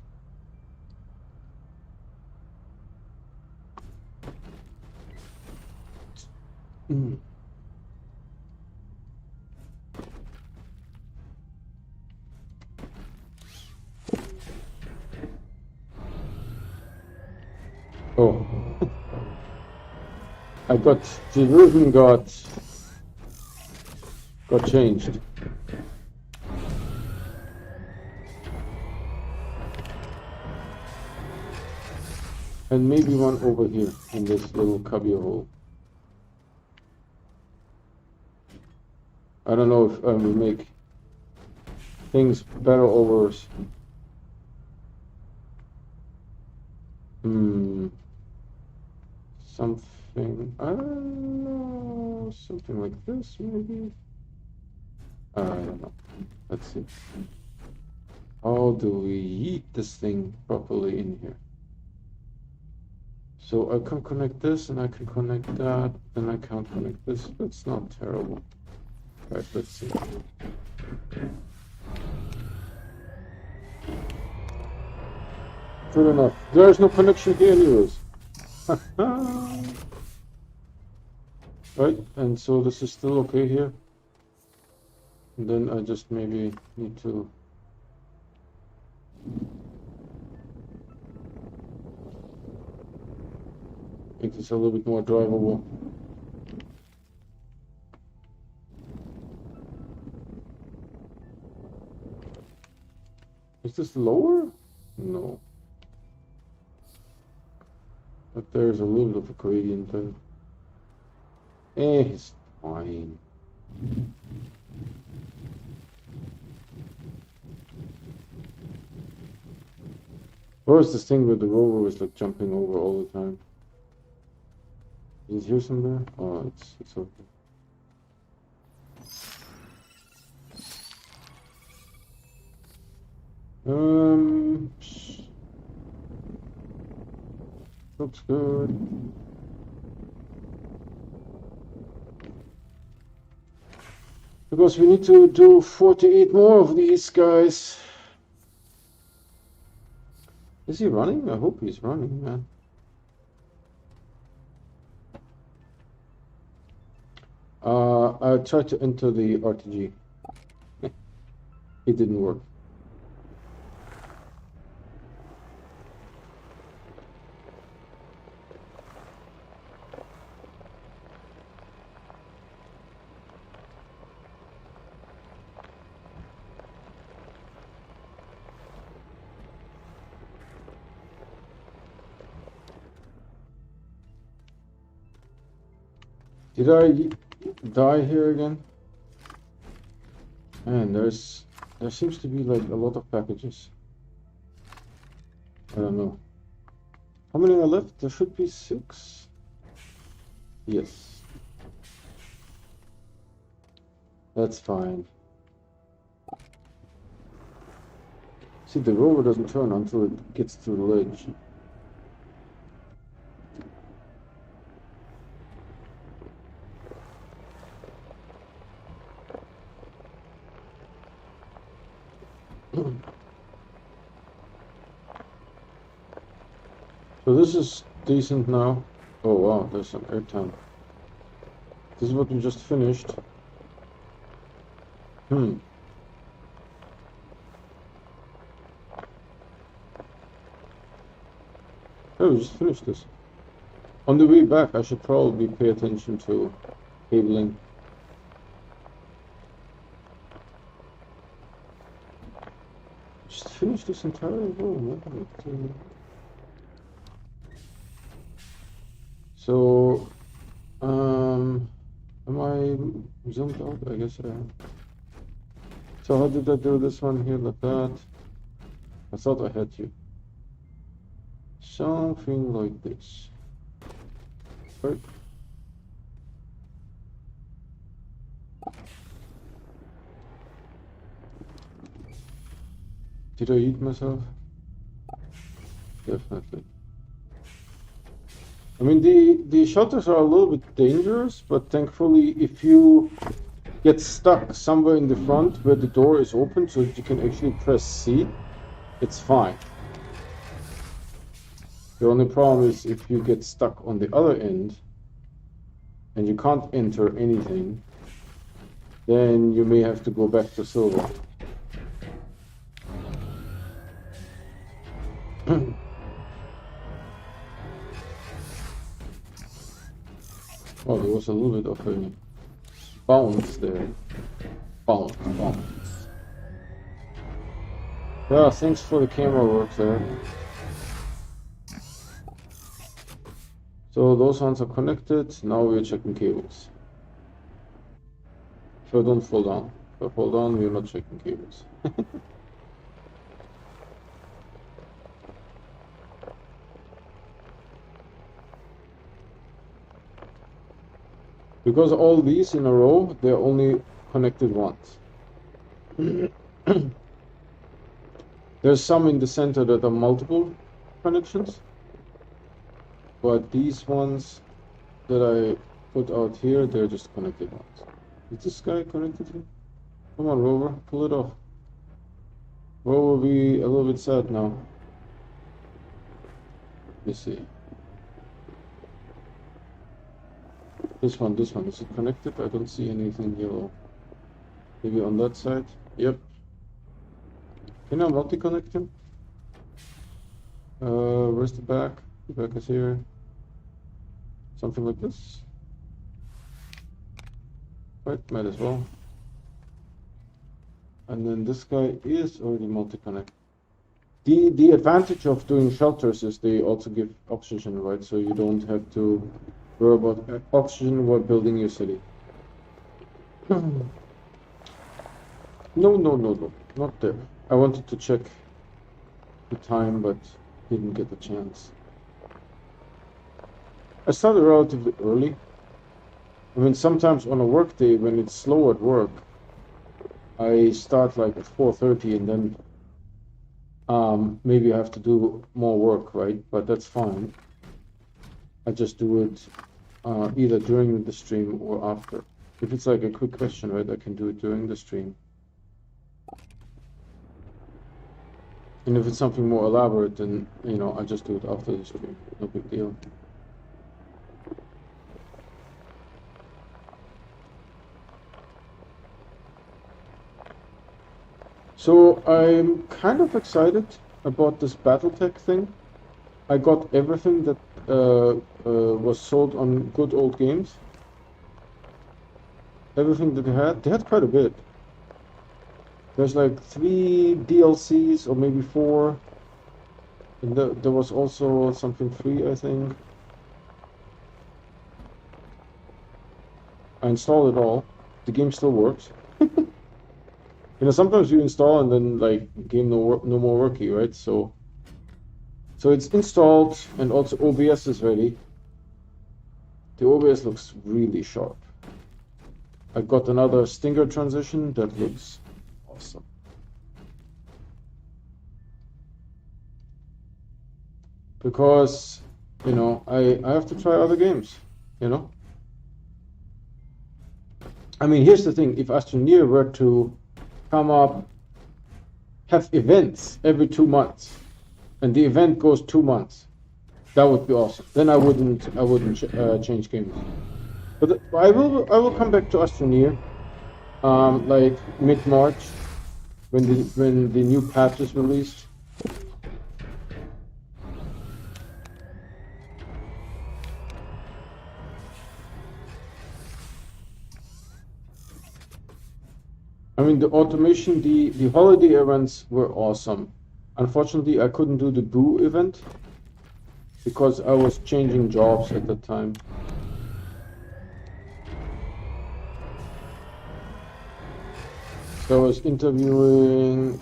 Oh, I got the version got changed. And maybe one over here in this little cubby hole. I don't know if we make things better or worse. something. I don't know. Something like this, maybe. I don't know. Let's see. How do we yeet this thing properly in here? So I can connect this and I can connect that, and I can't connect this. That's not terrible. Right, let's see. Good enough. There's no connection here anyways. Right, and so this is still okay here. And then I just maybe need to make this a little bit more drivable. Is this lower? No. But there's a little bit of a gradient there. It's fine. Where's this thing where the rover was like jumping over all the time? Is it here somewhere? Oh, it's okay. Looks good. Because we need to do 48 more of these guys. Is he running? I hope he's running, man. I tried to enter the RTG. It didn't work. Did I die here again? Man, there seems to be like a lot of packages. I don't know. How many are left? There should be 6. Yes. That's fine. See, the rover doesn't turn until it gets to the ledge. So this is decent now. Oh wow, there's some airtime. This is what we just finished. Oh, we just finished this. On the way back, I should probably pay attention to cabling. Just finish this entire room. So, am I zoomed out? I guess I am. So how did I do this one here like that? I thought I had you. Something like this. Right. Did I eat myself? Definitely. I mean, the shutters are a little bit dangerous, but thankfully, if you get stuck somewhere in the front where the door is open so that you can actually press C, it's fine. The only problem is if you get stuck on the other end and you can't enter anything, then you may have to go back to silver. Oh, there was a little bit of a bounce there. Bounce. Yeah, thanks for the camera work there. So those ones are connected. Now we're checking cables. So don't fall down. If I fall down, we're not checking cables. Because all these in a row, they're only connected once. There's some in the center that are multiple connections, but these ones that I put out here, they're just connected ones. Is this guy connected here? Come on, Rover, pull it off. Rover will be a little bit sad now. Let's see. This one, is it connected? I don't see anything yellow. Maybe on that side? Yep. Can I multi-connect him? Where's the back? The back is here. Something like this. Right, might as well. And then this guy is already multi-connect. The advantage of doing shelters is they also give oxygen, right? So you don't have to worry about oxygen while building your city. No, not there. I wanted to check the time, but didn't get the chance. I started relatively early. I mean, sometimes on a work day when it's slow at work, I start like at 4:30 and then maybe I have to do more work, right? But that's fine. I just do it either during the stream or after. If it's like a quick question, right, I can do it during the stream. And if it's something more elaborate, then, you know, I just do it after the stream. No big deal. So I'm kind of excited about this BattleTech thing. I got everything that was sold on Good Old Games. Everything that they had quite a bit. There's like 3 DLCs or maybe 4. And there was also something free, I think. I installed it all. The game still works. You know, sometimes you install and then like game no more worky, right? So it's installed and also OBS is ready. The OBS looks really sharp. I got another Stinger transition that looks awesome. Because, you know, I have to try other games, you know? I mean, here's the thing. If Astroneer were to come up, have events every 2 months, and the event goes 2 months, that would be awesome. Then I wouldn't change games. But I will come back to Astroneer, like mid-March, when the new patch is released. I mean, the automation, the holiday events were awesome. Unfortunately, I couldn't do the Boo event because I was changing jobs at that time. So I was interviewing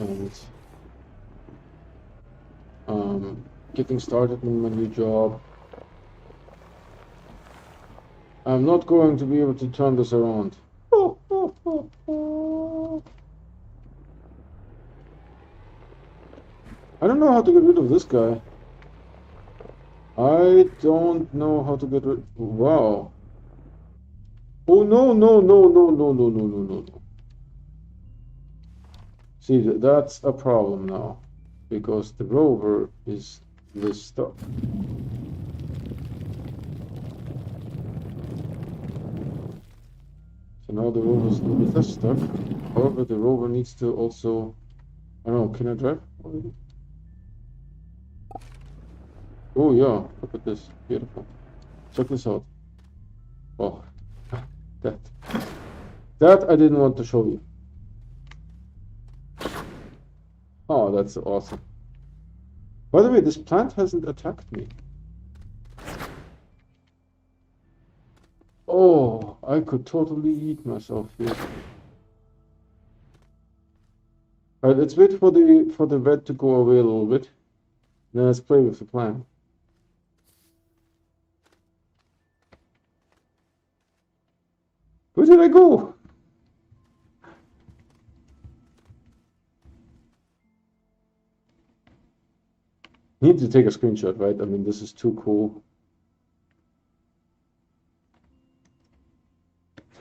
and getting started in my new job. I'm not going to be able to turn this around. I don't know how to get rid of this guy. I don't know how to get rid. Wow. Oh no. See, that's a problem now, because the rover is this stuff. So now the rover is a little bit less stuck. However, the rover needs to also, I don't know, can I drive already? Oh yeah, look at this, beautiful. Check this out. Oh, that I didn't want to show you. Oh, that's awesome. By the way, this plant hasn't attacked me. Oh, I could totally eat myself here. Alright, let's wait for the red to go away a little bit. Then let's play with the plant. Where did I go? Need to take a screenshot, right? I mean, this is too cool.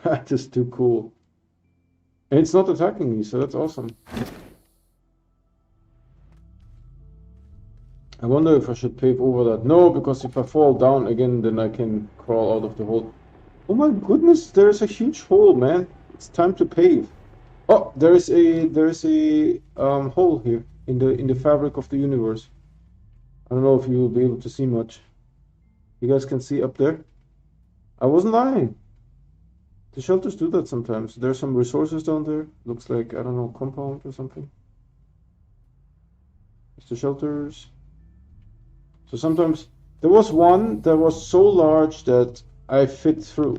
That is too cool. And it's not attacking me, so that's awesome. I wonder if I should pave over that. No, because if I fall down again, then I can crawl out of the hole. Oh my goodness, there's a huge hole, man. It's time to pave. Oh, there's a hole here in the fabric of the universe. I don't know if you will be able to see much. You guys can see up there? I wasn't lying. The shelters do that sometimes. There's some resources down there. Looks like, I don't know, compound or something. It's the shelters. So sometimes there was one that was so large that I fit through.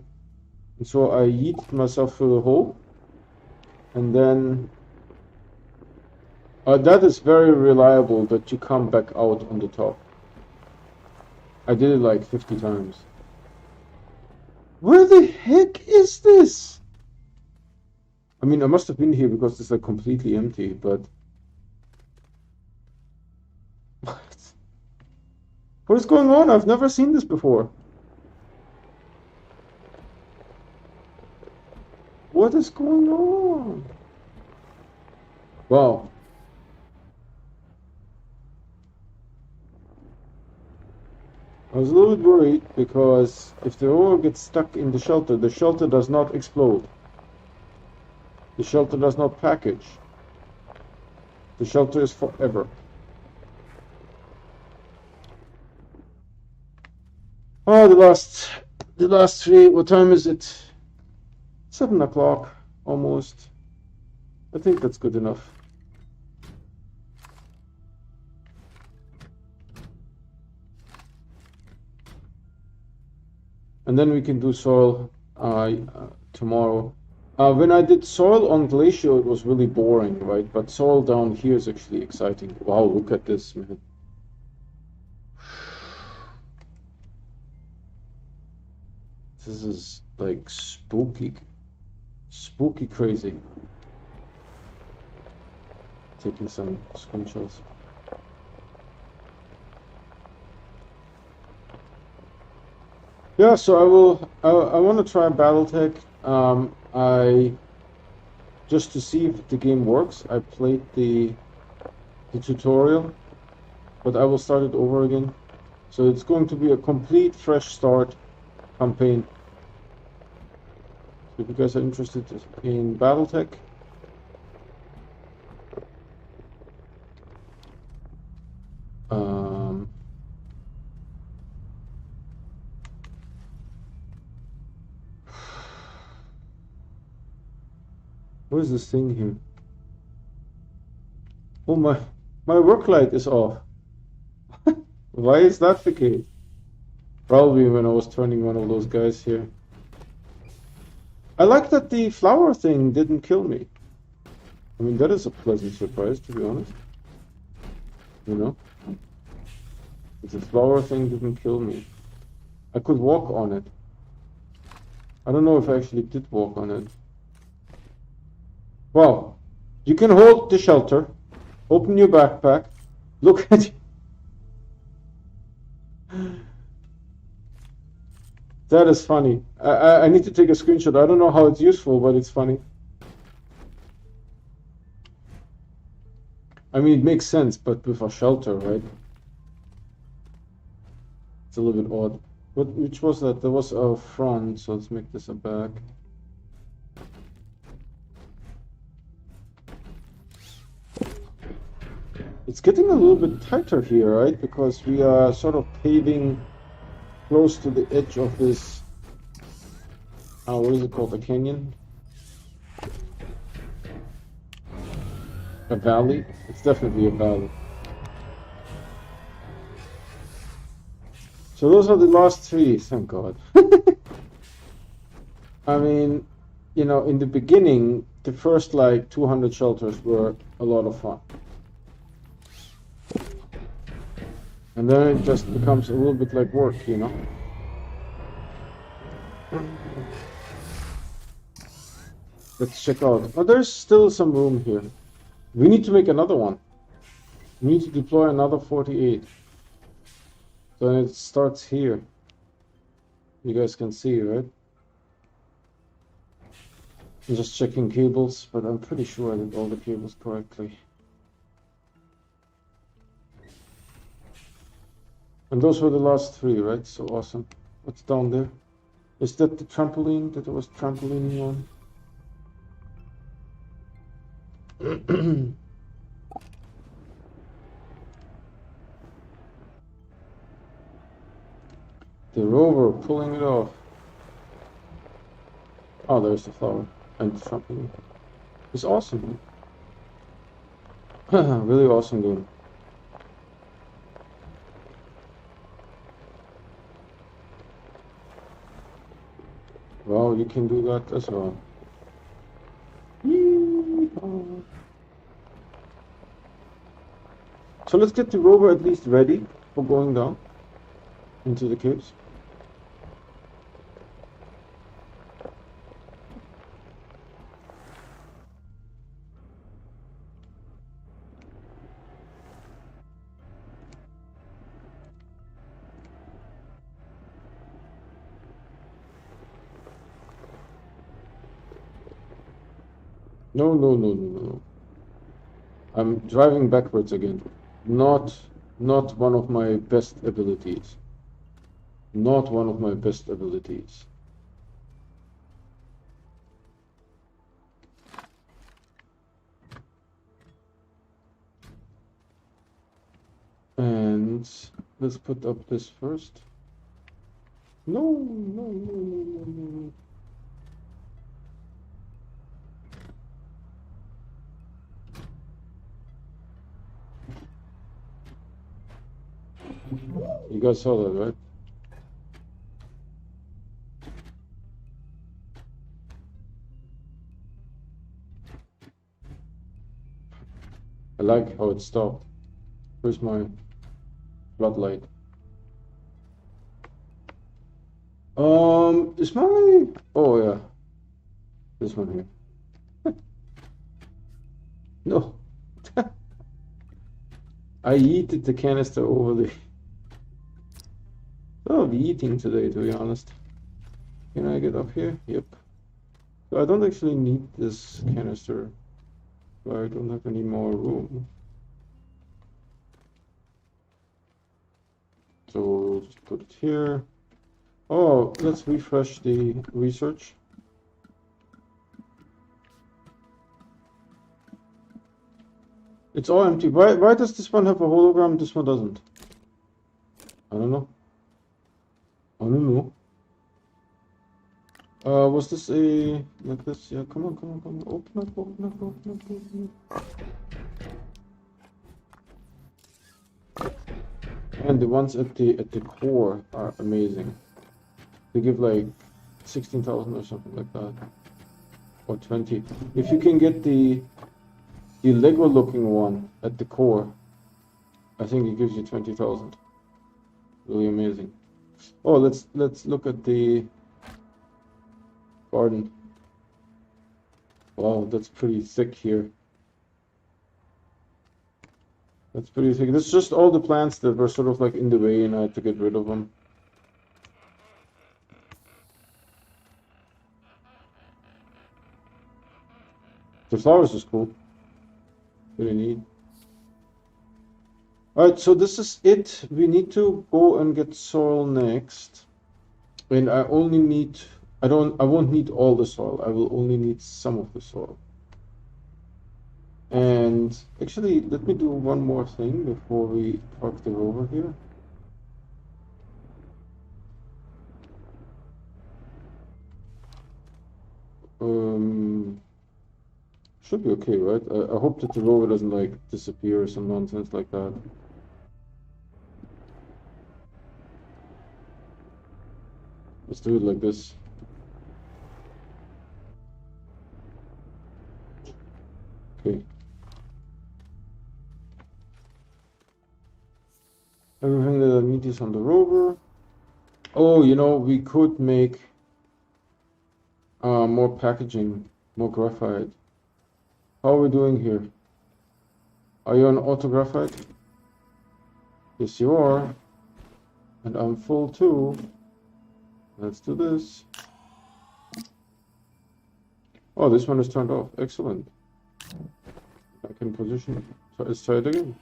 And so I yeeted myself through the hole. And then that is very reliable that you come back out on the top. I did it like 50 times. Where the heck is this? I mean, I must have been here because it's like completely empty, but... What is going on? I've never seen this before. What is going on? Wow. I was a little bit worried because if the ore gets stuck in the shelter does not explode. The shelter does not package. The shelter is forever. Oh, the last three. What time is it? 7 o'clock, almost. I think that's good enough. And then we can do soil tomorrow. When I did soil on Glacier, it was really boring, right? But soil down here is actually exciting. Wow, look at this, man. This is like spooky crazy. Taking some screenshots. Yeah, so I want to try BattleTech. I just to see if the game works. I played the tutorial, but I will start it over again. So it's going to be a complete fresh start campaign. So if you guys are interested in BattleTech, what is this thing here? Oh, my work light is off. Why is that the case? Probably when I was turning one of those guys here. I like that the flower thing didn't kill me. I mean, that is a pleasant surprise, to be honest. You know? The flower thing didn't kill me. I could walk on it. I don't know if I actually did walk on it. Wow. You can hold the shelter. Open your backpack. Look at it. That is funny. I need to take a screenshot. I don't know how it's useful, but it's funny. I mean, it makes sense, but with a shelter, right? It's a little bit odd. Which was that? There was a front, so let's make this a back. It's getting a little bit tighter here, right? Because we are sort of paving close to the edge of this, what is it called, a canyon? A valley? It's definitely a valley. So those are the last three, thank God. I mean, you know, in the beginning, the first like 200 shelters were a lot of fun. And then it just becomes a little bit like work, you know? Let's check out. Oh, there's still some room here. We need to make another one. We need to deploy another 48. So it starts here. You guys can see, right? I'm just checking cables, but I'm pretty sure I did all the cables correctly. And those were the last 3, right? So awesome. What's down there? Is that the trampoline that I was trampolining on? The rover pulling it off. Oh, there's the flower and the trampoline. It's awesome. Really awesome game. Wow, you can do that as well. So let's get the rover at least ready for going down into the caves. No, no, no, no, no. I'm driving backwards again. Not one of my best abilities. Not one of my best abilities. And let's put up this first. No, no, no, no, no, no. You guys saw that, right? I like how it stopped. Where's my floodlight? Is my... Oh, yeah. This one here. No. I yeeted the canister over the... I'll be eating today, to be honest. Can I get up here? Yep. So I don't actually need this canister. I don't have any more room. So just put it here. Oh, let's refresh the research. It's all empty. Why does this one have a hologram? This one doesn't. I don't know. I don't know. Was this a like this? Yeah, come on, come on, come on. Open up, open up, open up, open up. And the ones at the core are amazing. They give like 16,000 or something like that. Or 20. If you can get the Lego looking one at the core, I think it gives you 20,000. Really amazing. Oh, let's look at the garden. Wow, that's pretty thick here. That's pretty thick. This is just all the plants that were sort of like in the way and I had to get rid of them. The flowers is cool. Pretty neat. Alright, so this is it. We need to go and get soil next. And I only need... I won't need all the soil. I will only need some of the soil. And actually, let me do one more thing before we park the rover here. Should be okay, right? I hope that the rover doesn't like disappear or some nonsense like that. Let's do it like this. Okay. Everything that I need is on the rover. Oh, you know, we could make more packaging More graphite. How are we doing here? Are you on auto graphite? Yes, you are. And I'm full too. Let's do this. Oh, this one is turned off. Excellent. I can position it. So let's try it again.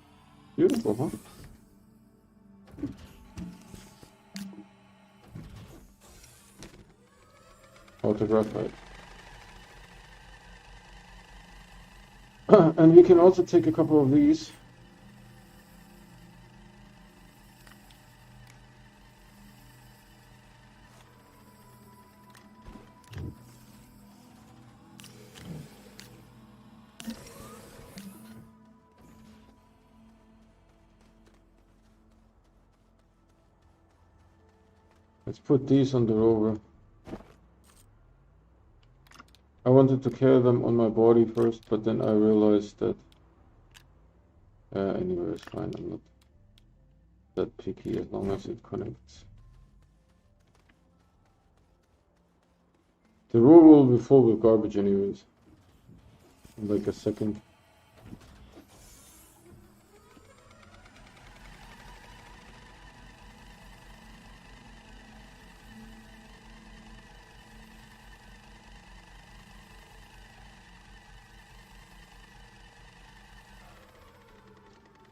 Beautiful, huh? Auto graphite. And we can also take a couple of these. Let's put these on the rover. I wanted to carry them on my body first, but then I realized that anyway, it's fine. I'm not that picky as long as it connects. The rover will be full with garbage anyways. In like a second.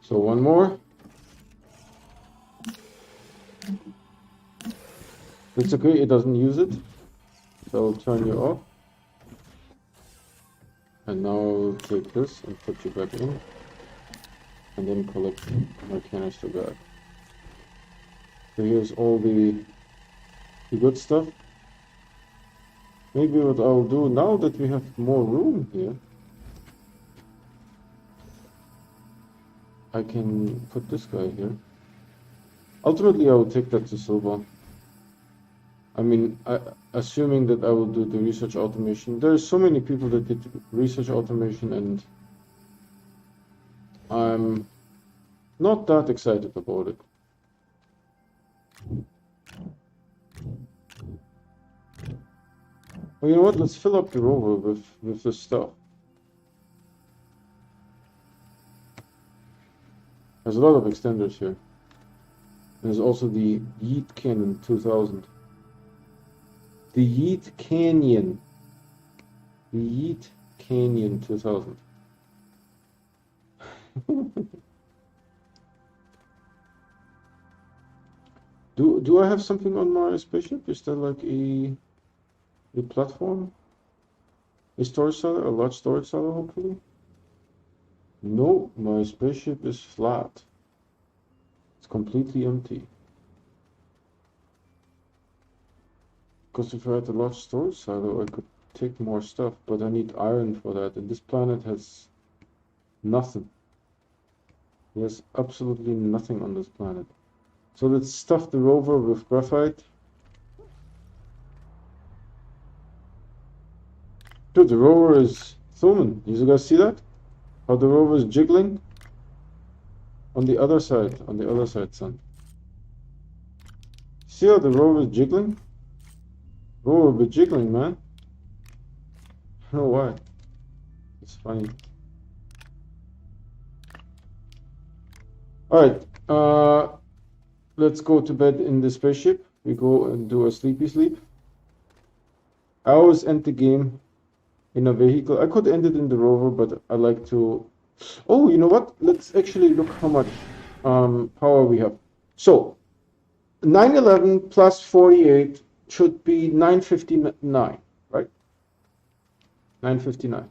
So one more. It's okay, it doesn't use it. So I'll turn you off. And now I'll take this and put you back in. And then collect my canister back. So here's all the good stuff. Maybe what I'll do now that we have more room here, I can put this guy here. Ultimately, I will take that to silver. I mean, assuming that I will do the research automation. There are so many people that did research automation, and I'm not that excited about it. Well, you know what? Let's fill up the rover with this stuff. There's a lot of extenders here. There's also the Yeet Canyon 2000. The Yeet Canyon. The Yeet Canyon 2000. Do I have something on my spaceship? Is there like a platform? A storage cellar? A large storage cellar, hopefully? No, my spaceship is flat. It's completely empty. Because if I had a large storage silo, I could take more stuff, but I need iron for that, and this planet has nothing. There's absolutely nothing on this planet. So let's stuff the rover with graphite. Dude, the rover is zooming. You guys see that? How the rover is jiggling? On the other side, son. See how the rover is jiggling? Rover be jiggling, man. I don't know why. It's funny. Alright, let's go to bed in the spaceship. We go and do a sleepy sleep. I always end the game in a vehicle. I could end it in the rover, but I like to... Oh, you know what? Let's actually look how much power we have. So, 911 plus 48 should be 959, right? 959.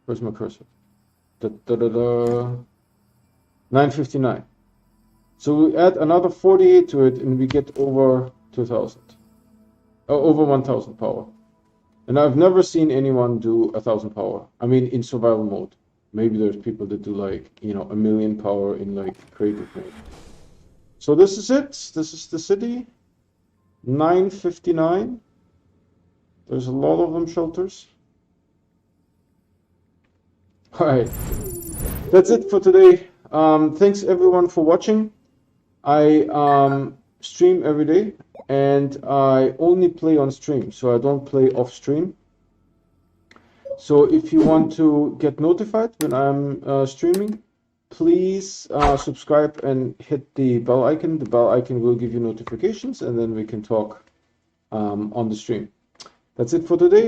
Where's my cursor? 959. So we add another 48 to it and we get over 2000. Over 1000 power. And I've never seen anyone do 1000 power. I mean, in survival mode. Maybe there's people that do like, you know, 1,000,000 power in like creative mode. So this is it. This is the city. 959. There's a lot of them shelters. Alright. That's it for today. Thanks everyone for watching. I stream every day and I only play on stream, so I don't play off stream. So if you want to get notified when I'm streaming, please subscribe and hit the bell icon. The bell icon will give you notifications, and then we can talk on the stream. That's it for today.